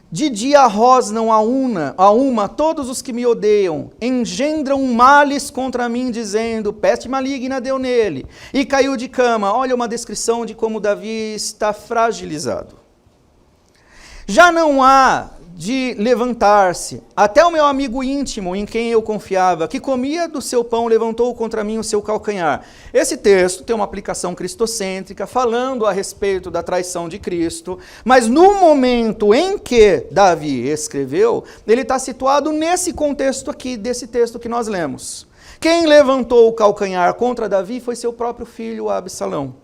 De dia rosnam a uma todos os que me odeiam, engendram males contra mim, dizendo: peste maligna deu nele, e caiu de cama. Olha uma descrição de como Davi está fragilizado. Já não há de levantar-se, até o meu amigo íntimo, em quem eu confiava, que comia do seu pão, levantou contra mim o seu calcanhar. Esse texto tem uma aplicação cristocêntrica, falando a respeito da traição de Cristo, mas no momento em que Davi escreveu, ele está situado nesse contexto aqui, desse texto que nós lemos. Quem levantou o calcanhar contra Davi foi seu próprio filho, Absalão.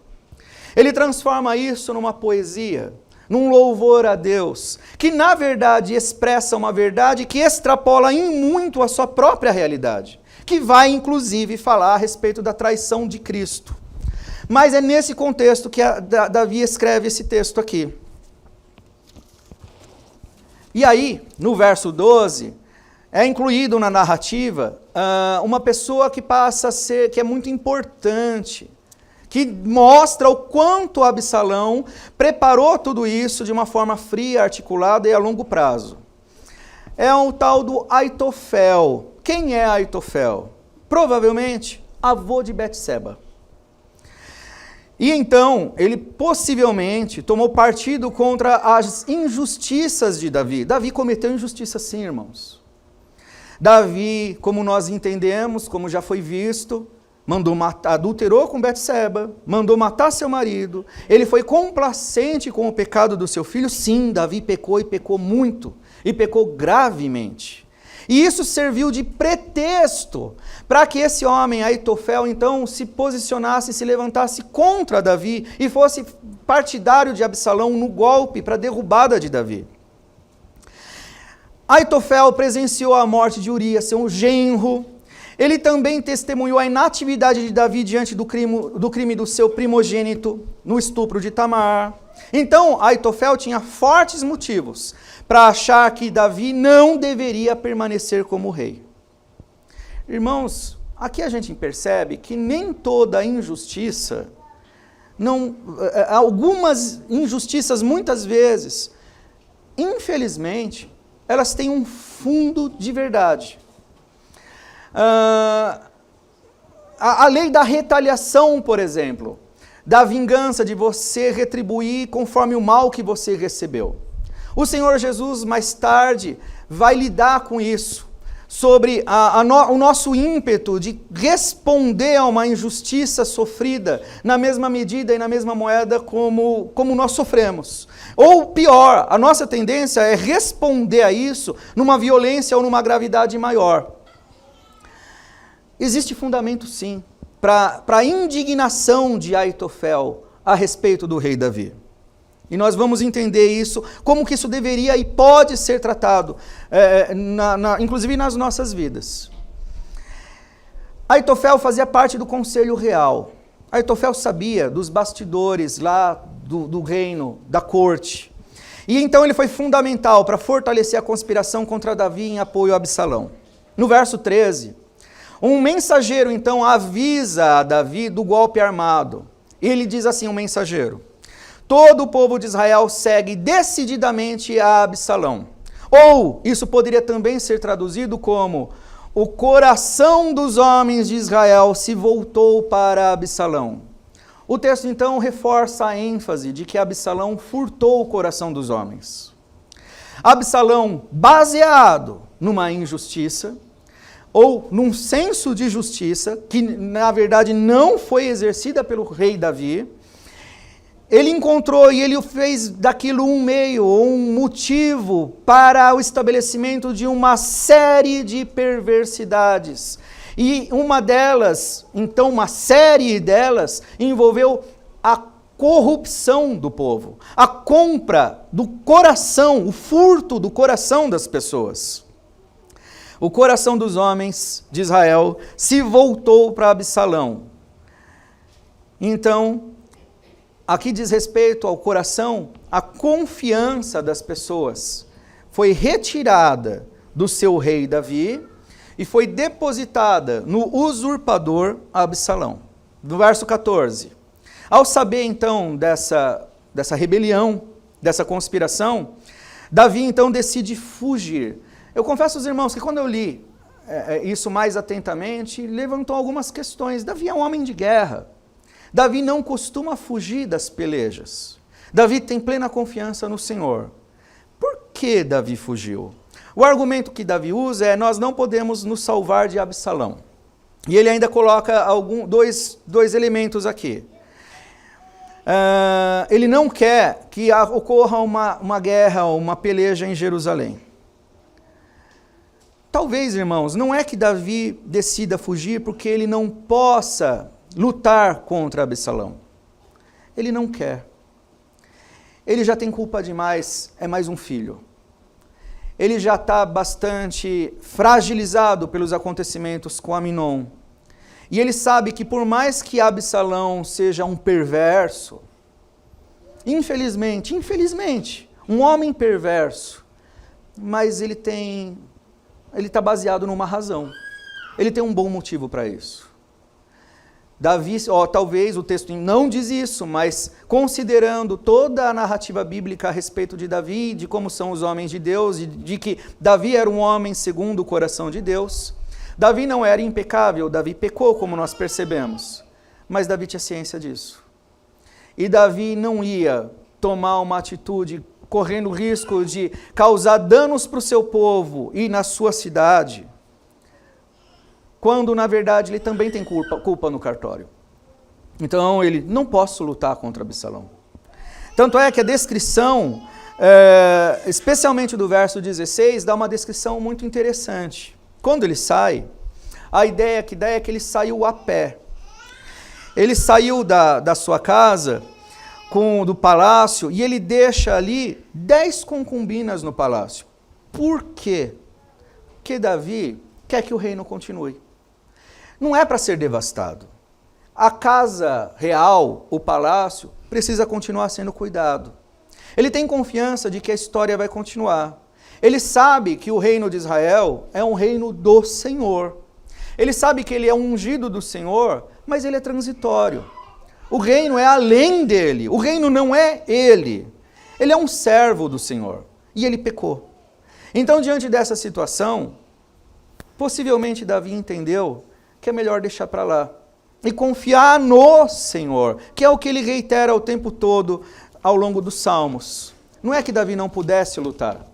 Ele transforma isso numa poesia, num louvor a Deus, que na verdade expressa uma verdade que extrapola em muito a sua própria realidade, que vai inclusive falar a respeito da traição de Cristo. Mas é nesse contexto que Davi escreve esse texto aqui. E aí, no verso 12, é incluído na narrativa uma pessoa que passa a ser, que é muito importante, que mostra o quanto Absalão preparou tudo isso de uma forma fria, articulada e a longo prazo. É o tal do Aitofel. Quem é Aitofel? Provavelmente avô de Betseba. E então, ele possivelmente tomou partido contra as injustiças de Davi. Davi cometeu injustiça sim, irmãos. Davi, como nós entendemos, como já foi visto, adulterou com Betseba, mandou matar seu marido, ele foi complacente com o pecado do seu filho. Sim, Davi pecou e pecou muito, e pecou gravemente. E isso serviu de pretexto para que esse homem, Aitofel, então se posicionasse, se levantasse contra Davi e fosse partidário de Absalão no golpe para a derrubada de Davi. Aitofel presenciou a morte de Urias, seu genro. Ele também testemunhou a inatividade de Davi diante do crime do seu primogênito no estupro de Tamar. Então, Aitofel tinha fortes motivos para achar que Davi não deveria permanecer como rei. Irmãos, aqui a gente percebe que nem toda injustiça, algumas injustiças muitas vezes, infelizmente, elas têm um fundo de verdade. A lei da retaliação, por exemplo, da vingança, de você retribuir conforme o mal que você recebeu. O Senhor Jesus, mais tarde, vai lidar com isso, sobre o nosso ímpeto de responder a uma injustiça sofrida na mesma medida e na mesma moeda como nós sofremos. Ou pior, a nossa tendência é responder a isso numa violência ou numa gravidade maior. Existe fundamento, sim, para a indignação de Aitofel a respeito do rei Davi. E nós vamos entender isso, como que isso deveria e pode ser tratado, inclusive nas nossas vidas. Aitofel fazia parte do conselho real. Aitofel sabia dos bastidores lá do reino, da corte. E então ele foi fundamental para fortalecer a conspiração contra Davi em apoio a Absalão. No verso 13, um mensageiro então avisa a Davi do golpe armado. Ele diz assim, um mensageiro: todo o povo de Israel segue decididamente a Absalão. Ou, isso poderia também ser traduzido como: o coração dos homens de Israel se voltou para Absalão. O texto então reforça a ênfase de que Absalão furtou o coração dos homens. Absalão, baseado numa injustiça, ou num senso de justiça, que na verdade não foi exercida pelo rei Davi, ele encontrou e ele fez daquilo um meio, um motivo para o estabelecimento de uma série de perversidades. E uma delas, então uma série delas, envolveu a corrupção do povo, a compra do coração, o furto do coração das pessoas. O coração dos homens de Israel se voltou para Absalão. Então, aqui diz respeito ao coração, a confiança das pessoas foi retirada do seu rei Davi e foi depositada no usurpador Absalão. No verso 14. Ao saber então dessa rebelião, dessa conspiração, Davi então decide fugir. Eu confesso aos irmãos que quando eu li isso mais atentamente, levantou algumas questões. Davi é um homem de guerra. Davi não costuma fugir das pelejas. Davi tem plena confiança no Senhor. Por que Davi fugiu? O argumento que Davi usa é: nós não podemos nos salvar de Absalão. E ele ainda coloca dois elementos aqui. Ele não quer que ocorra uma guerra, uma peleja em Jerusalém. Talvez, irmãos, não é que Davi decida fugir porque ele não possa lutar contra Absalão. Ele não quer. Ele já tem culpa demais, é mais um filho. Ele já está bastante fragilizado pelos acontecimentos com Aminon. E ele sabe que por mais que Absalão seja um perverso, infelizmente, um homem perverso, mas ele está baseado numa razão. Ele tem um bom motivo para isso. Davi, talvez o texto não diz isso, mas considerando toda a narrativa bíblica a respeito de Davi, de como são os homens de Deus, e de que Davi era um homem segundo o coração de Deus, Davi não era impecável, Davi pecou, como nós percebemos, mas Davi tinha ciência disso. E Davi não ia tomar uma atitude correndo risco de causar danos para o seu povo e na sua cidade, quando na verdade ele também tem culpa no cartório. Então ele: não posso lutar contra Absalão. Tanto é que a descrição, especialmente do verso 16, dá uma descrição muito interessante. Quando ele sai, a ideia que ele saiu a pé. Ele saiu da sua casa do palácio e ele deixa ali 10 concubinas no palácio. Por quê? Porque Davi quer que o reino continue. Não é para ser devastado. A casa real, o palácio, precisa continuar sendo cuidado. Ele tem confiança de que a história vai continuar. Ele sabe que o reino de Israel é um reino do Senhor. Ele sabe que ele é ungido do Senhor, mas ele é transitório. O reino é além dele. O reino não é ele. Ele é um servo do Senhor. E ele pecou. Então, diante dessa situação, possivelmente Davi entendeu que é melhor deixar para lá e confiar no Senhor, que é o que ele reitera o tempo todo ao longo dos Salmos. Não é que Davi não pudesse lutar,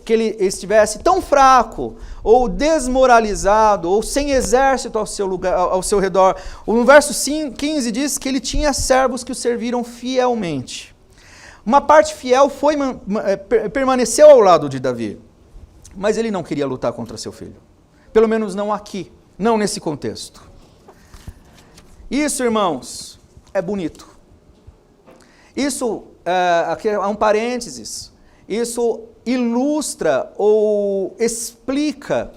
que ele estivesse tão fraco, ou desmoralizado, ou sem exército ao seu redor. No verso 15 diz que ele tinha servos que o serviram fielmente. Uma parte fiel permaneceu ao lado de Davi, mas ele não queria lutar contra seu filho. Pelo menos não aqui, não nesse contexto. Isso, irmãos, é bonito. Isso, aqui há um parênteses, isso ilustra ou explica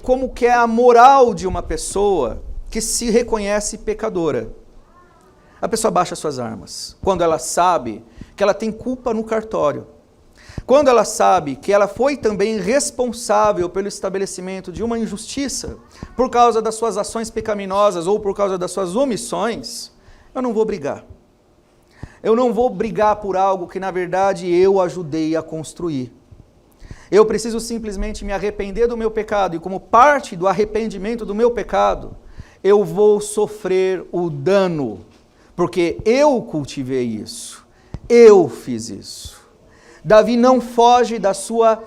como que é a moral de uma pessoa que se reconhece pecadora. A pessoa baixa suas armas quando ela sabe que ela tem culpa no cartório. Quando ela sabe que ela foi também responsável pelo estabelecimento de uma injustiça por causa das suas ações pecaminosas ou por causa das suas omissões, eu não vou brigar. Eu não vou brigar por algo que, na verdade, eu ajudei a construir. Eu preciso simplesmente me arrepender do meu pecado e, como parte do arrependimento do meu pecado, eu vou sofrer o dano, porque eu cultivei isso, eu fiz isso. Davi não foge da sua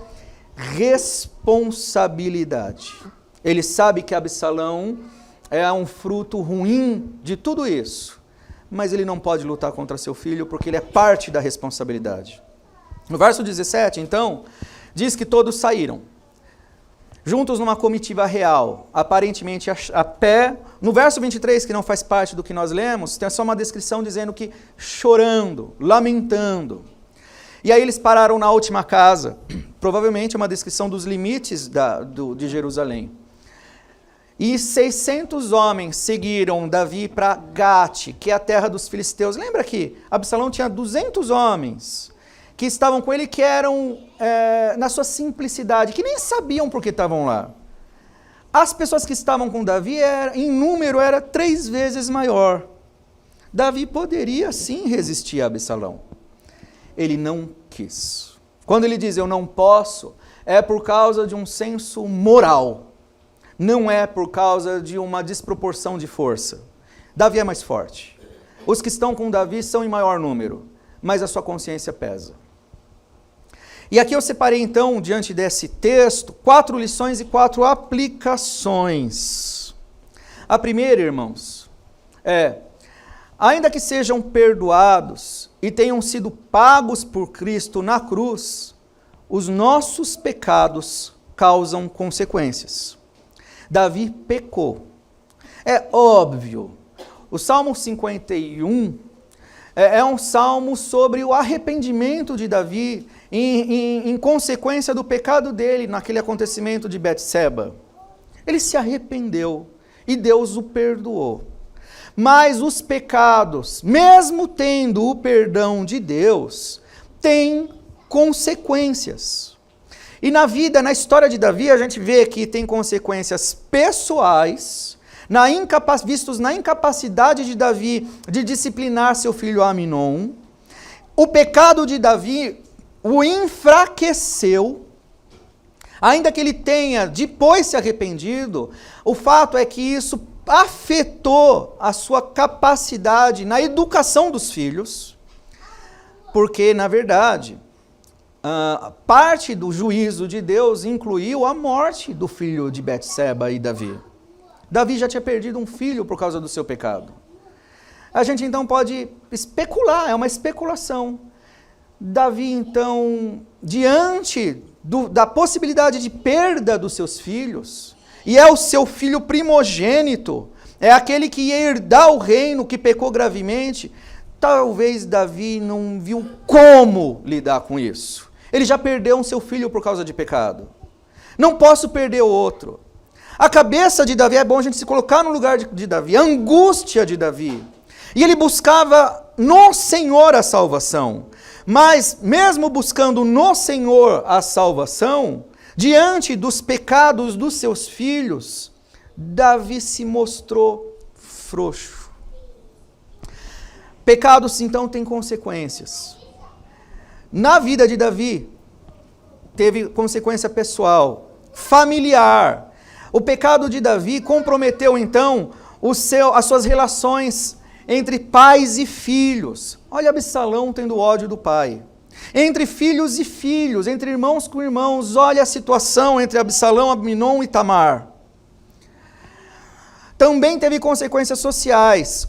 responsabilidade. Ele sabe que Absalão é um fruto ruim de tudo isso, mas ele não pode lutar contra seu filho porque ele é parte da responsabilidade. No verso 17, então, diz que todos saíram, juntos numa comitiva real, aparentemente a pé. No verso 23, que não faz parte do que nós lemos, tem só uma descrição dizendo que chorando, lamentando. E aí eles pararam na última casa, provavelmente uma descrição dos limites de Jerusalém. E 600 homens seguiram Davi para Gate, que é a terra dos filisteus. Lembra que Absalão tinha 200 homens que estavam com ele, que eram, na sua simplicidade, que nem sabiam por que estavam lá. As pessoas que estavam com Davi, em número, era 3 vezes maior. Davi poderia sim resistir a Absalão. Ele não quis. Quando ele diz eu não posso, é por causa de um senso moral. Não é por causa de uma desproporção de força. Davi é mais forte. Os que estão com Davi são em maior número, mas a sua consciência pesa. E aqui eu separei então, diante desse texto, 4 lições e 4 aplicações. A primeira, irmãos, ainda que sejam perdoados e tenham sido pagos por Cristo na cruz, os nossos pecados causam consequências. Davi pecou. É óbvio. O Salmo 51 é um salmo sobre o arrependimento de Davi em consequência do pecado dele naquele acontecimento de Betseba. Ele se arrependeu e Deus o perdoou. Mas os pecados, mesmo tendo o perdão de Deus, têm consequências. E na história de Davi, a gente vê que tem consequências pessoais, vistos na incapacidade de Davi de disciplinar seu filho Aminon. O pecado de Davi o enfraqueceu, ainda que ele tenha depois se arrependido. O fato é que isso afetou a sua capacidade na educação dos filhos, porque, na verdade, parte do juízo de Deus incluiu a morte do filho de Betseba e Davi. Davi já tinha perdido um filho por causa do seu pecado. A gente então pode especular, é uma especulação. Davi então, diante da possibilidade de perda dos seus filhos, e é o seu filho primogênito, é aquele que ia herdar o reino, que pecou gravemente, talvez Davi não viu como lidar com isso. Ele já perdeu um seu filho por causa de pecado. Não posso perder o outro. A cabeça de Davi, é bom a gente se colocar no lugar de Davi, a angústia de Davi. E ele buscava no Senhor a salvação. Mas, mesmo buscando no Senhor a salvação, diante dos pecados dos seus filhos, Davi se mostrou frouxo. Pecados, então, têm consequências. Na vida de Davi, teve consequência pessoal, familiar. O pecado de Davi comprometeu, então, as suas relações entre pais e filhos. Olha Absalão tendo ódio do pai. Entre filhos e filhos, entre irmãos com irmãos, olha a situação entre Absalão, Amnon e Tamar. Também teve consequências sociais.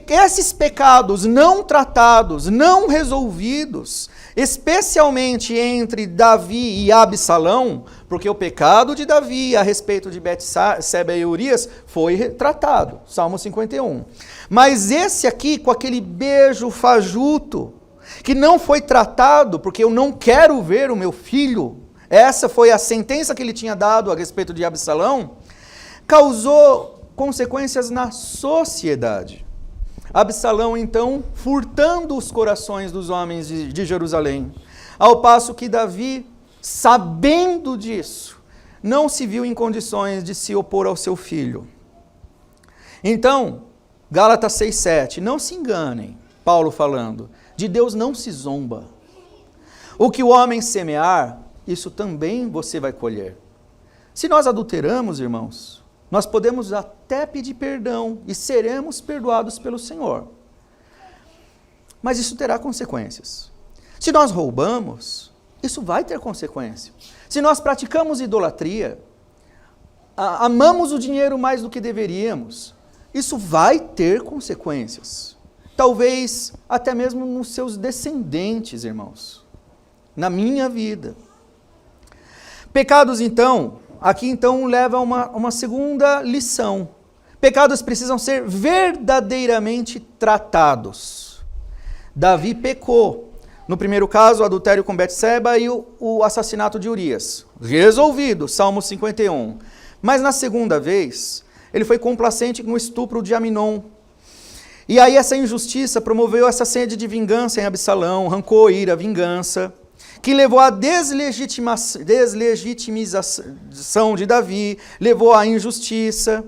Esses pecados não tratados, não resolvidos, especialmente entre Davi e Absalão, porque o pecado de Davi a respeito de Betseba e Urias foi tratado, Salmo 51. Mas esse aqui, com aquele beijo fajuto, que não foi tratado, porque eu não quero ver o meu filho, essa foi a sentença que ele tinha dado a respeito de Absalão, causou consequências na sociedade. Absalão, então, furtando os corações dos homens de Jerusalém, ao passo que Davi, sabendo disso, não se viu em condições de se opor ao seu filho. Então, Gálatas 6,7, não se enganem, Paulo falando, de Deus não se zomba. O que o homem semear, isso também você vai colher. Se nós adulteramos, irmãos, nós podemos até pedir perdão e seremos perdoados pelo Senhor. Mas isso terá consequências. Se nós roubamos, isso vai ter consequência. Se nós praticamos idolatria, amamos o dinheiro mais do que deveríamos, isso vai ter consequências. Talvez até mesmo nos seus descendentes, irmãos. Na minha vida. Pecados, então, aqui então leva a uma segunda lição. Pecados precisam ser verdadeiramente tratados. Davi pecou. No primeiro caso, o adultério com Betseba e o assassinato de Urias. Resolvido, Salmo 51. Mas na segunda vez, ele foi complacente no estupro de Amnon. E aí essa injustiça promoveu essa sede de vingança em Absalão, rancor, ira, vingança, que levou à deslegitimização de Davi, levou à injustiça.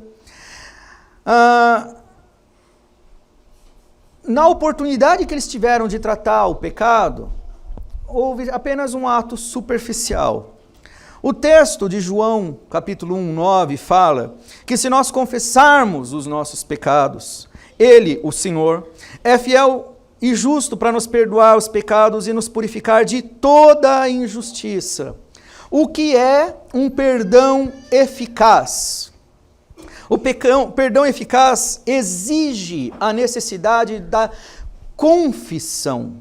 Na oportunidade que eles tiveram de tratar o pecado, houve apenas um ato superficial. O texto de João, capítulo 1, 9, fala que se nós confessarmos os nossos pecados, Ele, o Senhor, é fiel e justo para nos perdoar os pecados e nos purificar de toda a injustiça. O que é um perdão eficaz? O perdão eficaz exige a necessidade da confissão.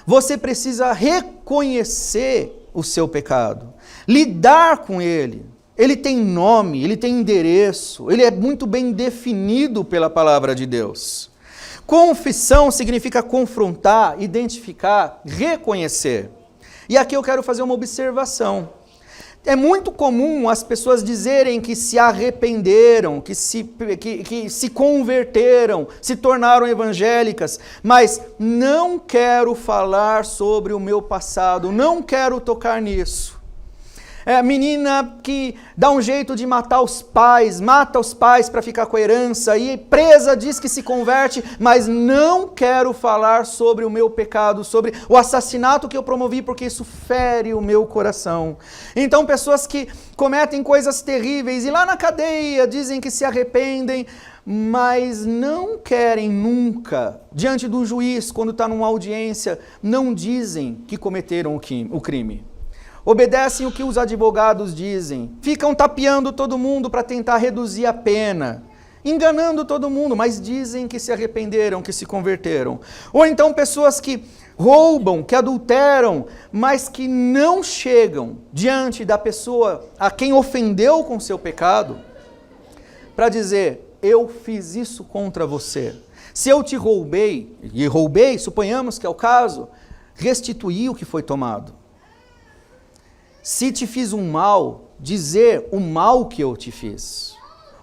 Você precisa reconhecer o seu pecado, lidar com ele. Ele tem nome, ele tem endereço, ele é muito bem definido pela palavra de Deus. Confissão significa confrontar, identificar, reconhecer. E aqui eu quero fazer uma observação. É muito comum as pessoas dizerem que se arrependeram, que se converteram, se tornaram evangélicas, mas não quero falar sobre o meu passado, não quero tocar nisso. É a menina que dá um jeito de matar os pais, mata os pais para ficar com a herança, e presa diz que se converte, mas não quero falar sobre o meu pecado, sobre o assassinato que eu promovi, porque isso fere o meu coração. Então pessoas que cometem coisas terríveis e lá na cadeia dizem que se arrependem, mas não querem nunca, diante do juiz, quando está numa audiência, não dizem que cometeram o crime. Obedecem o que os advogados dizem, ficam tapeando todo mundo para tentar reduzir a pena, enganando todo mundo, mas dizem que se arrependeram, que se converteram. Ou então pessoas que roubam, que adulteram, mas que não chegam diante da pessoa a quem ofendeu com seu pecado, para dizer, eu fiz isso contra você. Se eu te roubei, e roubei, suponhamos que é o caso, restituir o que foi tomado. Se te fiz um mal, dizer o mal que eu te fiz.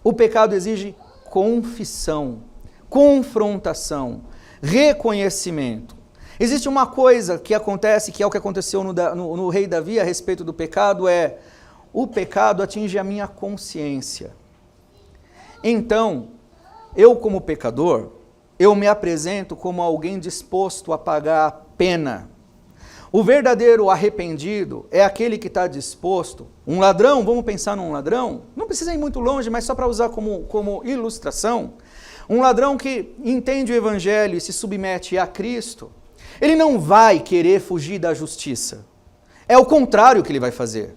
O pecado exige confissão, confrontação, reconhecimento. Existe uma coisa que acontece, que é o que aconteceu no rei Davi a respeito do pecado, o pecado atinge a minha consciência. Então, eu como pecador, eu me apresento como alguém disposto a pagar a pena. O verdadeiro arrependido é aquele que está disposto. Um ladrão, vamos pensar num ladrão, não precisa ir muito longe, mas só para usar como ilustração. Um ladrão que entende o evangelho e se submete a Cristo, ele não vai querer fugir da justiça. É o contrário que ele vai fazer.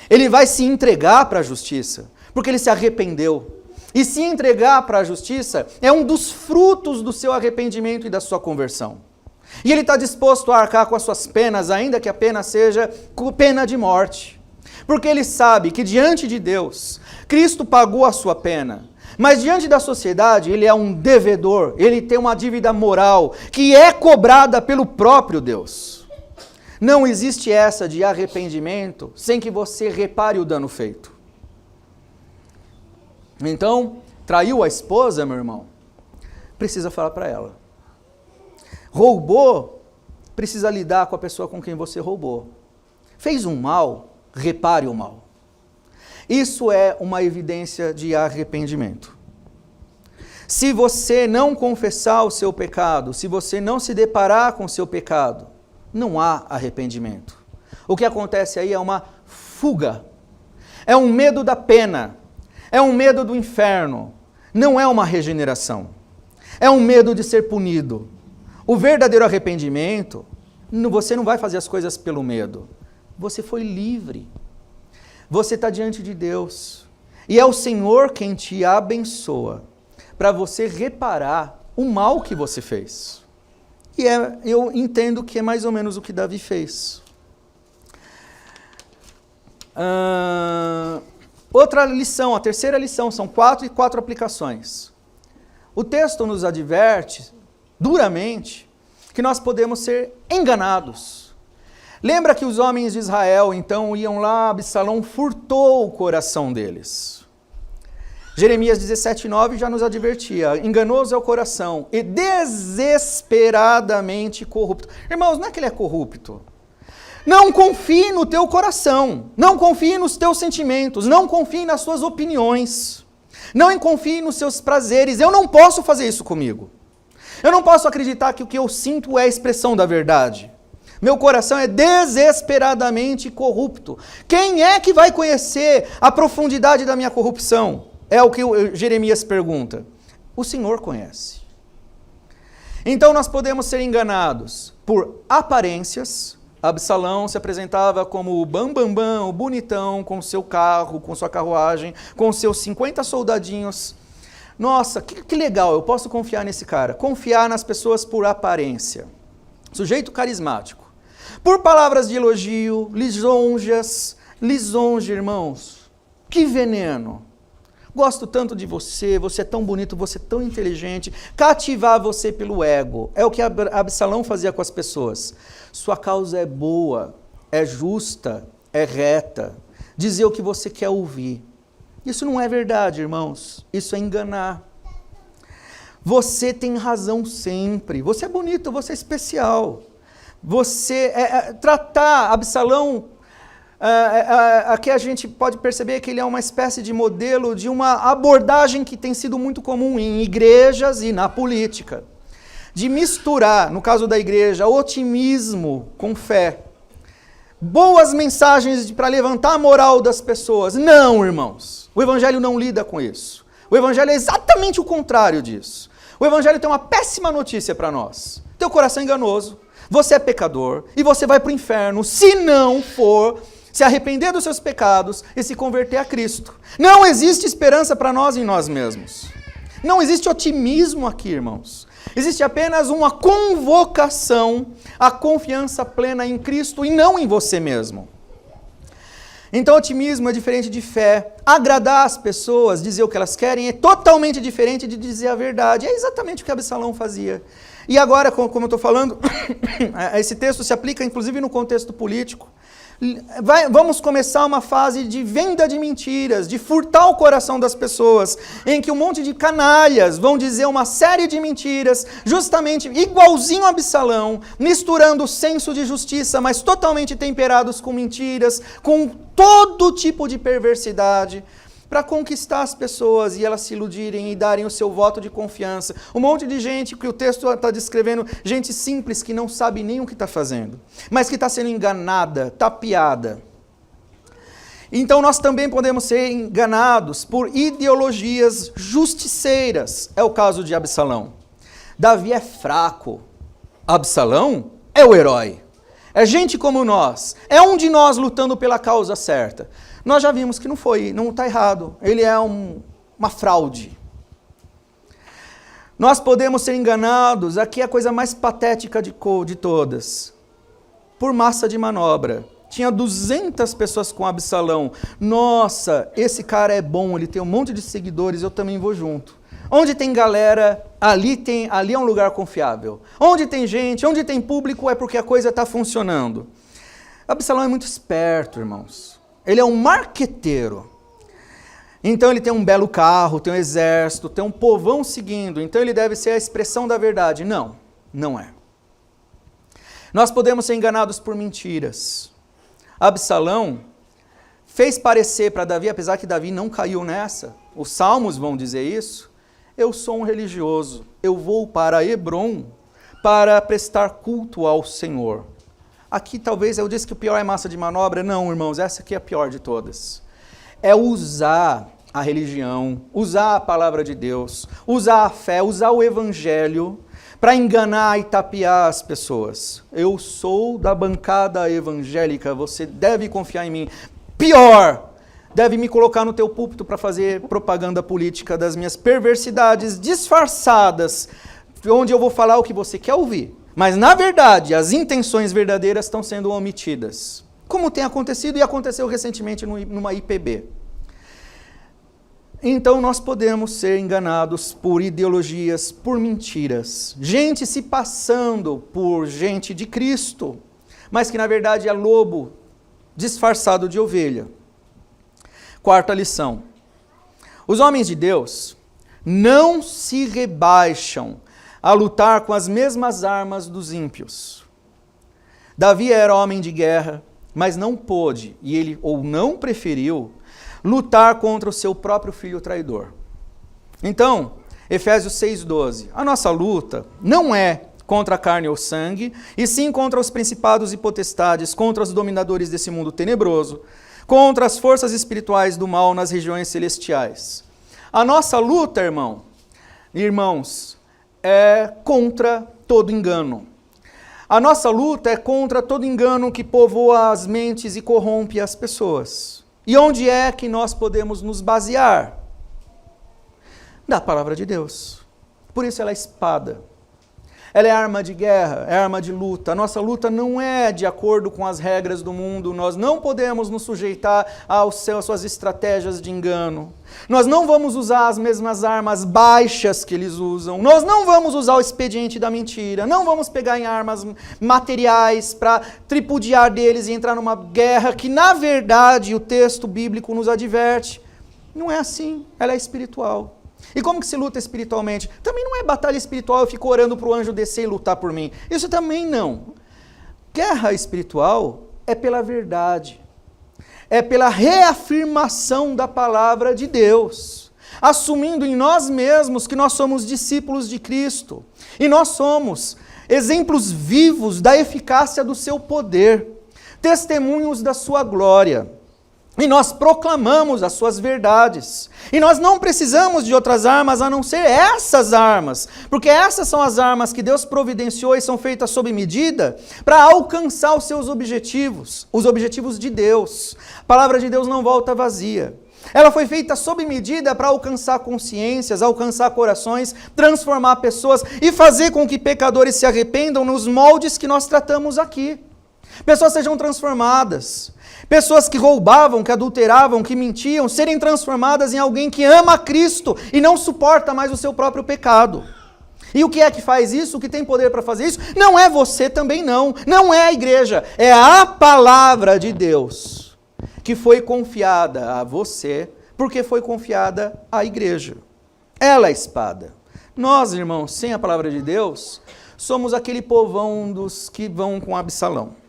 Ele vai se entregar para a justiça, porque ele se arrependeu. E se entregar para a justiça é um dos frutos do seu arrependimento e da sua conversão. E ele está disposto a arcar com as suas penas, ainda que a pena seja pena de morte. Porque ele sabe que diante de Deus, Cristo pagou a sua pena. Mas diante da sociedade, ele é um devedor, ele tem uma dívida moral que é cobrada pelo próprio Deus. Não existe essa de arrependimento sem que você repare o dano feito. Então, traiu a esposa, meu irmão? Precisa falar para ela. Roubou? Precisa lidar com a pessoa com quem você roubou. Fez um mal? Repare o mal. Isso é uma evidência de arrependimento. Se você não confessar o seu pecado, se você não se deparar com o seu pecado, não há arrependimento. O que acontece aí é uma fuga. É um medo da pena. É um medo do inferno. Não é uma regeneração. É um medo de ser punido. O verdadeiro arrependimento, você não vai fazer as coisas pelo medo. Você foi livre. Você está diante de Deus. E é o Senhor quem te abençoa para você reparar o mal que você fez. E eu entendo que é mais ou menos o que Davi fez. Outra lição, a terceira lição, são 4 aplicações. O texto nos adverte duramente que nós podemos ser enganados. Lembra que os homens de Israel então iam lá, Absalão furtou o coração deles. Jeremias 17:9 já nos advertia, enganoso é o coração e desesperadamente corrupto. Irmãos, não é que ele é corrupto. Não confie no teu coração, não confie nos teus sentimentos, não confie nas suas opiniões, não confie nos seus prazeres. Eu não posso fazer isso comigo. Eu não posso acreditar que o que eu sinto é a expressão da verdade. Meu coração é desesperadamente corrupto. Quem é que vai conhecer a profundidade da minha corrupção? É o que Jeremias pergunta. O Senhor conhece. Então nós podemos ser enganados por aparências. Absalão se apresentava como o bambambam, o bonitão, com seu carro, com sua carruagem, com seus 50 soldadinhos. Nossa, que legal, eu posso confiar nesse cara. Confiar nas pessoas por aparência. Sujeito carismático. Por palavras de elogio, lisonja, irmãos. Que veneno. Gosto tanto de você, você é tão bonito, você é tão inteligente. Cativar você pelo ego. É o que Absalão fazia com as pessoas. Sua causa é boa, é justa, é reta. Dizer o que você quer ouvir. Isso não é verdade, irmãos. Isso é enganar. Você tem razão sempre. Você é bonito, você é especial. Você tratar Absalão, aqui a gente pode perceber que ele é uma espécie de modelo de uma abordagem que tem sido muito comum em igrejas e na política. De misturar, no caso da igreja, otimismo com fé. Boas mensagens para levantar a moral das pessoas. Não, irmãos. O Evangelho não lida com isso. O Evangelho é exatamente o contrário disso. O Evangelho tem uma péssima notícia para nós. Teu coração é enganoso, você é pecador e você vai para o inferno se não for se arrepender dos seus pecados e se converter a Cristo. Não existe esperança para nós em nós mesmos. Não existe otimismo aqui, irmãos. Existe apenas uma convocação à confiança plena em Cristo e não em você mesmo. Então, otimismo é diferente de fé. Agradar as pessoas, dizer o que elas querem, é totalmente diferente de dizer a verdade. É exatamente o que Absalão fazia. E agora, como eu estou falando, esse texto se aplica inclusive no contexto político. Vamos começar uma fase de venda de mentiras, de furtar o coração das pessoas, em que um monte de canalhas vão dizer uma série de mentiras, justamente igualzinho a Absalão, misturando o senso de justiça, mas totalmente temperados com mentiras, com todo tipo de perversidade, para conquistar as pessoas e elas se iludirem e darem o seu voto de confiança. Um monte de gente que o texto está descrevendo, gente simples que não sabe nem o que está fazendo, mas que está sendo enganada, tapeada. Então nós também podemos ser enganados por ideologias justiceiras. É o caso de Absalão. Davi é fraco. Absalão é o herói. É gente como nós. É um de nós lutando pela causa certa. Nós já vimos que não está errado. Ele é uma fraude. Nós podemos ser enganados, aqui é a coisa mais patética de todas, por massa de manobra. Tinha 200 pessoas com Absalão. Nossa, esse cara é bom, ele tem um monte de seguidores, eu também vou junto. Onde tem galera, ali é um lugar confiável. Onde tem gente, onde tem público, é porque a coisa está funcionando. Absalão é muito esperto, irmãos. Ele é um marqueteiro. Então ele tem um belo carro, tem um exército, tem um povão seguindo. Então ele deve ser a expressão da verdade. Não, não é. Nós podemos ser enganados por mentiras. Absalão fez parecer para Davi, apesar que Davi não caiu nessa. Os salmos vão dizer isso. Eu sou um religioso. Eu vou para Hebrom para prestar culto ao Senhor. Aqui talvez eu disse que o pior é massa de manobra. Não, irmãos, essa aqui é a pior de todas. É usar a religião, usar a palavra de Deus, usar a fé, usar o evangelho para enganar e tapear as pessoas. Eu sou da bancada evangélica, você deve confiar em mim. Pior, deve me colocar no teu púlpito para fazer propaganda política das minhas perversidades disfarçadas, onde eu vou falar o que você quer ouvir. Mas, na verdade, as intenções verdadeiras estão sendo omitidas. Como tem acontecido e aconteceu recentemente numa IPB. Então, nós podemos ser enganados por ideologias, por mentiras. Gente se passando por gente de Cristo, mas que, na verdade, é lobo disfarçado de ovelha. Quarta lição. Os homens de Deus não se rebaixam a lutar com as mesmas armas dos ímpios. Davi era homem de guerra, mas não pôde, e ele ou não preferiu, lutar contra o seu próprio filho traidor. Então, Efésios 6,12, a nossa luta não é contra a carne ou sangue, e sim contra os principados e potestades, contra os dominadores desse mundo tenebroso, contra as forças espirituais do mal nas regiões celestiais. A nossa luta, irmãos, é contra todo engano. A nossa luta é contra todo engano que povoa as mentes e corrompe as pessoas. E onde é que nós podemos nos basear? Da palavra de Deus. Por isso ela é espada. Ela é arma de guerra, é arma de luta. A nossa luta não é de acordo com as regras do mundo. Nós não podemos nos sujeitar às suas estratégias de engano. Nós não vamos usar as mesmas armas baixas que eles usam. Nós não vamos usar o expediente da mentira. Não vamos pegar em armas materiais para tripudiar deles e entrar numa guerra que, na verdade, o texto bíblico nos adverte. Não é assim. Ela é espiritual. E como que se luta espiritualmente? Também não é batalha espiritual, eu fico orando para o anjo descer e lutar por mim. Isso também não. Guerra espiritual é pela verdade. É pela reafirmação da palavra de Deus. Assumindo em nós mesmos que nós somos discípulos de Cristo. E nós somos exemplos vivos da eficácia do seu poder. Testemunhos da sua glória. E nós proclamamos as suas verdades. E nós não precisamos de outras armas a não ser essas armas. Porque essas são as armas que Deus providenciou e são feitas sob medida para alcançar os seus objetivos. Os objetivos de Deus. A palavra de Deus não volta vazia. Ela foi feita sob medida para alcançar consciências, alcançar corações, transformar pessoas e fazer com que pecadores se arrependam nos moldes que nós tratamos aqui. Pessoas sejam transformadas. Pessoas que roubavam, que adulteravam, que mentiam, serem transformadas em alguém que ama a Cristo e não suporta mais o seu próprio pecado. E o que é que faz isso? O que tem poder para fazer isso? Não é você também não. Não é a igreja. É a palavra de Deus que foi confiada a você, porque foi confiada à igreja. Ela é a espada. Nós, irmãos, sem a palavra de Deus, somos aquele povão dos que vão com Absalão.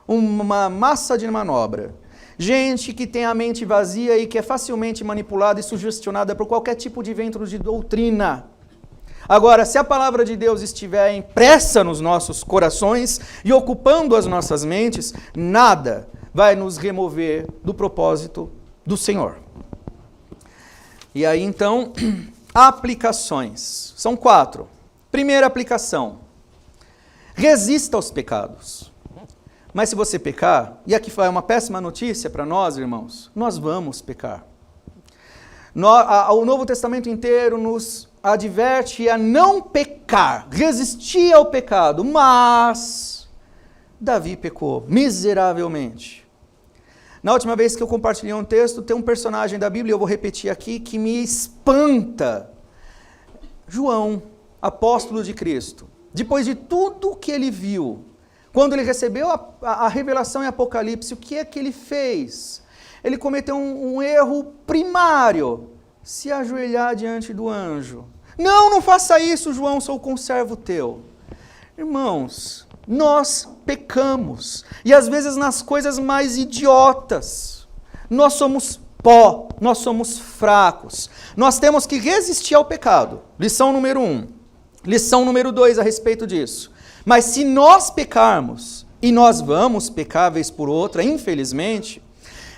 Uma massa de manobra. Gente que tem a mente vazia e que é facilmente manipulada e sugestionada por qualquer tipo de vento de doutrina. Agora, se a palavra de Deus estiver impressa nos nossos corações e ocupando as nossas mentes, nada vai nos remover do propósito do Senhor. E aí, então, aplicações. São 4. Primeira aplicação. Resista aos pecados. Mas se você pecar, e aqui vai uma péssima notícia para nós, irmãos, nós vamos pecar. O Novo Testamento inteiro nos adverte a não pecar, resistir ao pecado, mas Davi pecou miseravelmente. Na última vez que eu compartilhei um texto, tem um personagem da Bíblia, eu vou repetir aqui, que me espanta. João, apóstolo de Cristo, depois de tudo que ele viu, quando ele recebeu a revelação em Apocalipse, o que é que ele fez? Ele cometeu um erro primário, se ajoelhar diante do anjo. Não faça isso, João, sou conservo teu. Irmãos, nós pecamos, e às vezes nas coisas mais idiotas. Nós somos pó, nós somos fracos. Nós temos que resistir ao pecado. Lição número 1. Lição número 2 a respeito disso. Mas se nós pecarmos, e nós vamos pecar vez por outra, infelizmente,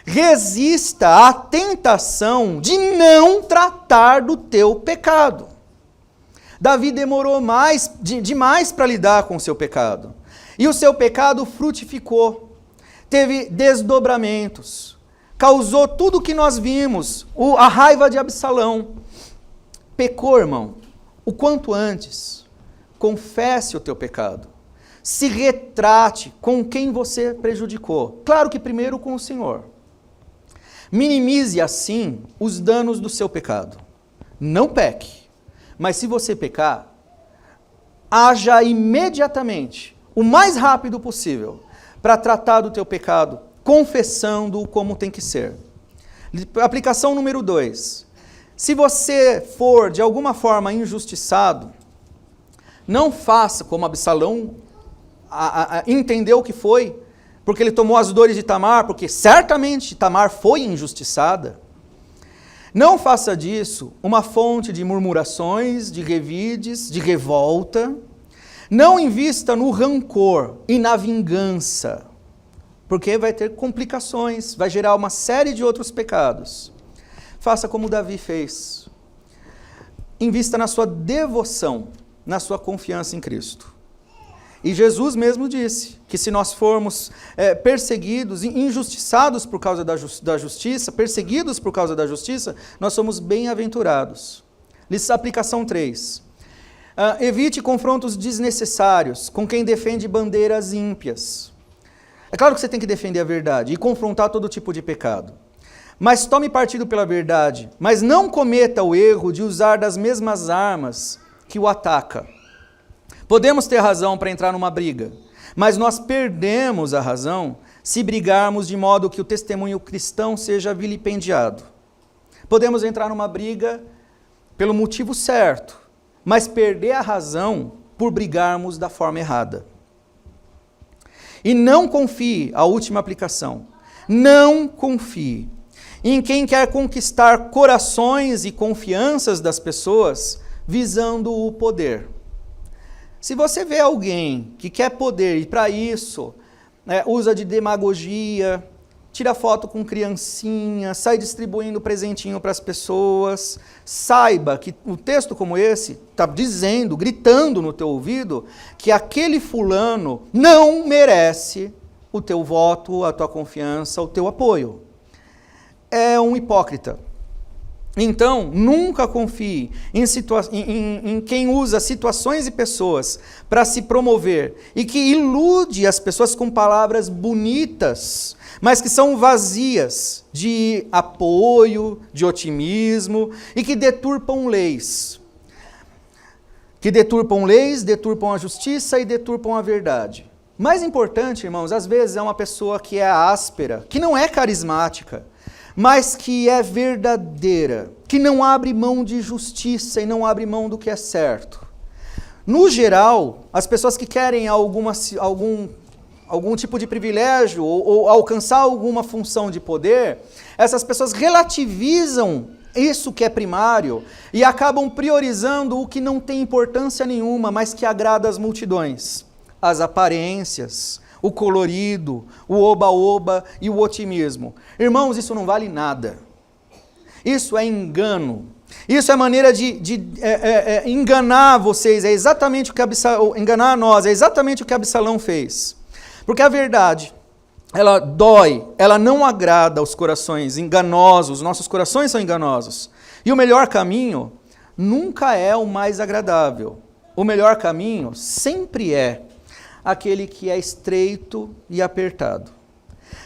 resista à tentação de não tratar do teu pecado. Davi demorou demais para lidar com o seu pecado. E o seu pecado frutificou, teve desdobramentos, causou tudo o que nós vimos, a raiva de Absalão. Pecou, irmão, o quanto antes. Confesse o teu pecado. Se retrate com quem você prejudicou. Claro que primeiro com o Senhor. Minimize assim os danos do seu pecado. Não peque. Mas se você pecar, haja imediatamente, o mais rápido possível, para tratar do teu pecado, confessando-o como tem que ser. Aplicação número 2. Se você for de alguma forma injustiçado, não faça como Absalão entendeu que foi, porque ele tomou as dores de Tamar, porque certamente Tamar foi injustiçada. Não faça disso uma fonte de murmurações, de revides, de revolta. Não invista no rancor e na vingança, porque vai ter complicações, vai gerar uma série de outros pecados. Faça como Davi fez. Invista na sua devoção, na sua confiança em Cristo. E Jesus mesmo disse que se nós formos perseguidos, injustiçados por causa da justiça, perseguidos por causa da justiça, nós somos bem-aventurados. Aplicação 3. Evite confrontos desnecessários com quem defende bandeiras ímpias. É claro que você tem que defender a verdade e confrontar todo tipo de pecado. Mas tome partido pela verdade, mas não cometa o erro de usar das mesmas armas que o ataca. Podemos ter razão para entrar numa briga, mas nós perdemos a razão se brigarmos de modo que o testemunho cristão seja vilipendiado. Podemos entrar numa briga pelo motivo certo, mas perder a razão por brigarmos da forma errada. E não confie, a última aplicação, não confie em quem quer conquistar corações e confianças das pessoas visando o poder. Se você vê alguém que quer poder e para isso usa de demagogia, tira foto com criancinha, sai distribuindo presentinho para as pessoas, saiba que um texto como esse está dizendo, gritando no teu ouvido, que aquele fulano não merece o teu voto, a tua confiança, o teu apoio. É um hipócrita. Então, nunca confie em quem usa situações e pessoas para se promover e que ilude as pessoas com palavras bonitas, mas que são vazias de apoio, de otimismo e que deturpam leis. Que deturpam leis, deturpam a justiça e deturpam a verdade. Mais importante, irmãos, às vezes é uma pessoa que é áspera, que não é carismática, mas que é verdadeira, que não abre mão de justiça e não abre mão do que é certo. No geral, as pessoas que querem algum tipo de privilégio ou alcançar alguma função de poder, essas pessoas relativizam isso que é primário e acabam priorizando o que não tem importância nenhuma, mas que agrada as multidões. As aparências, o colorido, o oba-oba e o otimismo. Irmãos, isso não vale nada. Isso é engano. Isso é maneira de enganar vocês, é exatamente o que enganar nós, é exatamente o que Absalão fez. Porque a verdade, ela dói, ela não agrada aos corações enganosos, nossos corações são enganosos. E o melhor caminho nunca é o mais agradável. O melhor caminho sempre é aquele que é estreito e apertado.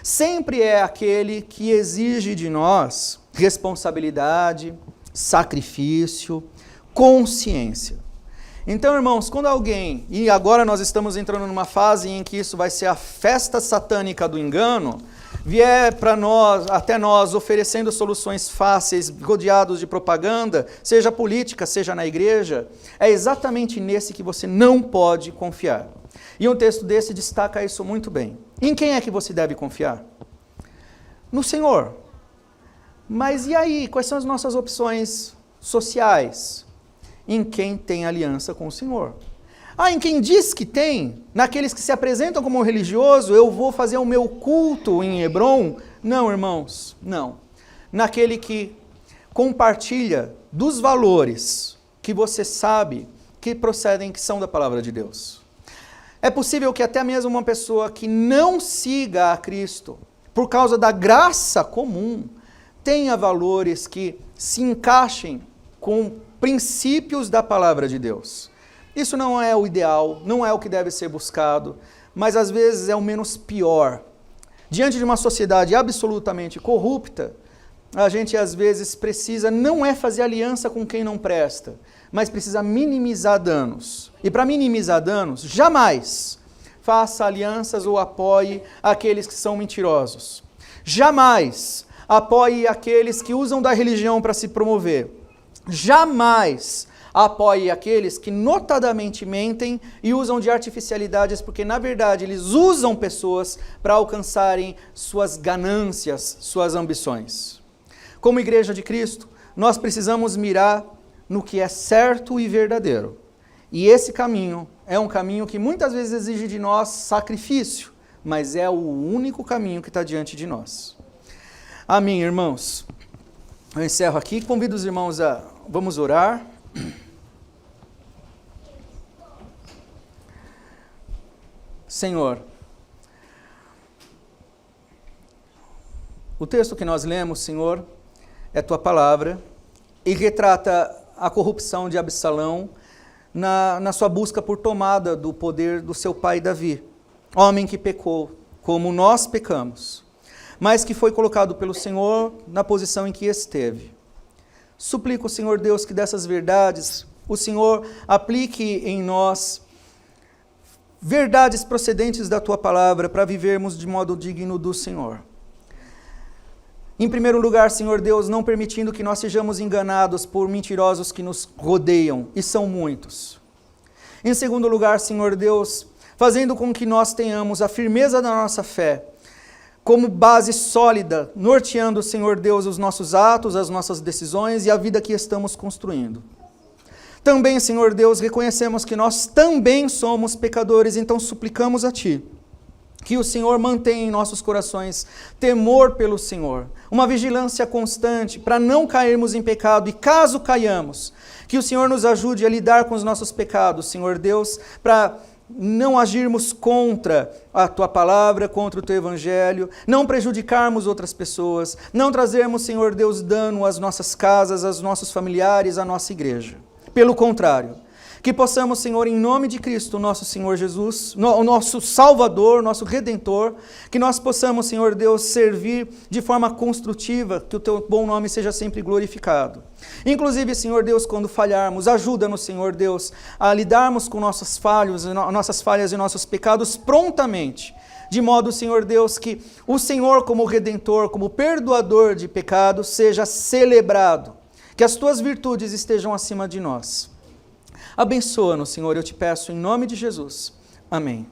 Sempre é aquele que exige de nós responsabilidade, sacrifício, consciência. Então, irmãos, quando alguém, e agora nós estamos entrando numa fase em que isso vai ser a festa satânica do engano, vier para nós, até nós, oferecendo soluções fáceis, rodeados de propaganda, seja política, seja na igreja, é exatamente nesse que você não pode confiar. E um texto desse destaca isso muito bem. Em quem é que você deve confiar? No Senhor. Mas e aí, quais são as nossas opções sociais? Em quem tem aliança com o Senhor. Em quem diz que tem, naqueles que se apresentam como religioso, eu vou fazer o meu culto em Hebron? Não, irmãos, não. Naquele que compartilha dos valores que você sabe que procedem, que são da palavra de Deus. É possível que até mesmo uma pessoa que não siga a Cristo, por causa da graça comum, tenha valores que se encaixem com princípios da palavra de Deus. Isso não é o ideal, não é o que deve ser buscado, mas às vezes é o menos pior. Diante de uma sociedade absolutamente corrupta, a gente às vezes precisa, não é fazer aliança com quem não presta, mas precisa minimizar danos. E para minimizar danos, jamais faça alianças ou apoie aqueles que são mentirosos. Jamais apoie aqueles que usam da religião para se promover. Jamais apoie aqueles que notadamente mentem e usam de artificialidades, porque na verdade eles usam pessoas para alcançarem suas ganâncias, suas ambições. Como Igreja de Cristo, nós precisamos mirar no que é certo e verdadeiro. E esse caminho é um caminho que muitas vezes exige de nós sacrifício, mas é o único caminho que está diante de nós. Amém, irmãos? Eu encerro aqui, convido os irmãos a... Vamos orar. Senhor, o texto que nós lemos, Senhor, é Tua palavra e retrata a corrupção de Absalão na sua busca por tomada do poder do seu pai Davi, homem que pecou, como nós pecamos, mas que foi colocado pelo Senhor na posição em que esteve. Suplico, Senhor Deus, que dessas verdades o Senhor aplique em nós verdades procedentes da Tua palavra para vivermos de modo digno do Senhor. Em primeiro lugar, Senhor Deus, não permitindo que nós sejamos enganados por mentirosos que nos rodeiam, e são muitos. Em segundo lugar, Senhor Deus, fazendo com que nós tenhamos a firmeza da nossa fé, como base sólida, norteando, Senhor Deus, os nossos atos, as nossas decisões e a vida que estamos construindo. Também, Senhor Deus, reconhecemos que nós também somos pecadores, então suplicamos a Ti, que o Senhor mantenha em nossos corações temor pelo Senhor, uma vigilância constante para não cairmos em pecado, e caso caiamos, que o Senhor nos ajude a lidar com os nossos pecados, Senhor Deus, para não agirmos contra a Tua palavra, contra o Teu Evangelho, não prejudicarmos outras pessoas, não trazermos, Senhor Deus, dano às nossas casas, aos nossos familiares, à nossa igreja. Pelo contrário, que possamos, Senhor, em nome de Cristo, nosso Senhor Jesus, o nosso Salvador, nosso Redentor, que nós possamos, Senhor Deus, servir de forma construtiva, que o Teu bom nome seja sempre glorificado. Inclusive, Senhor Deus, quando falharmos, ajuda-nos, Senhor Deus, a lidarmos com nossas falhas e nossos pecados prontamente, de modo, Senhor Deus, que o Senhor como Redentor, como perdoador de pecados, seja celebrado, que as Tuas virtudes estejam acima de nós. Abençoa-nos, Senhor, eu te peço em nome de Jesus. Amém.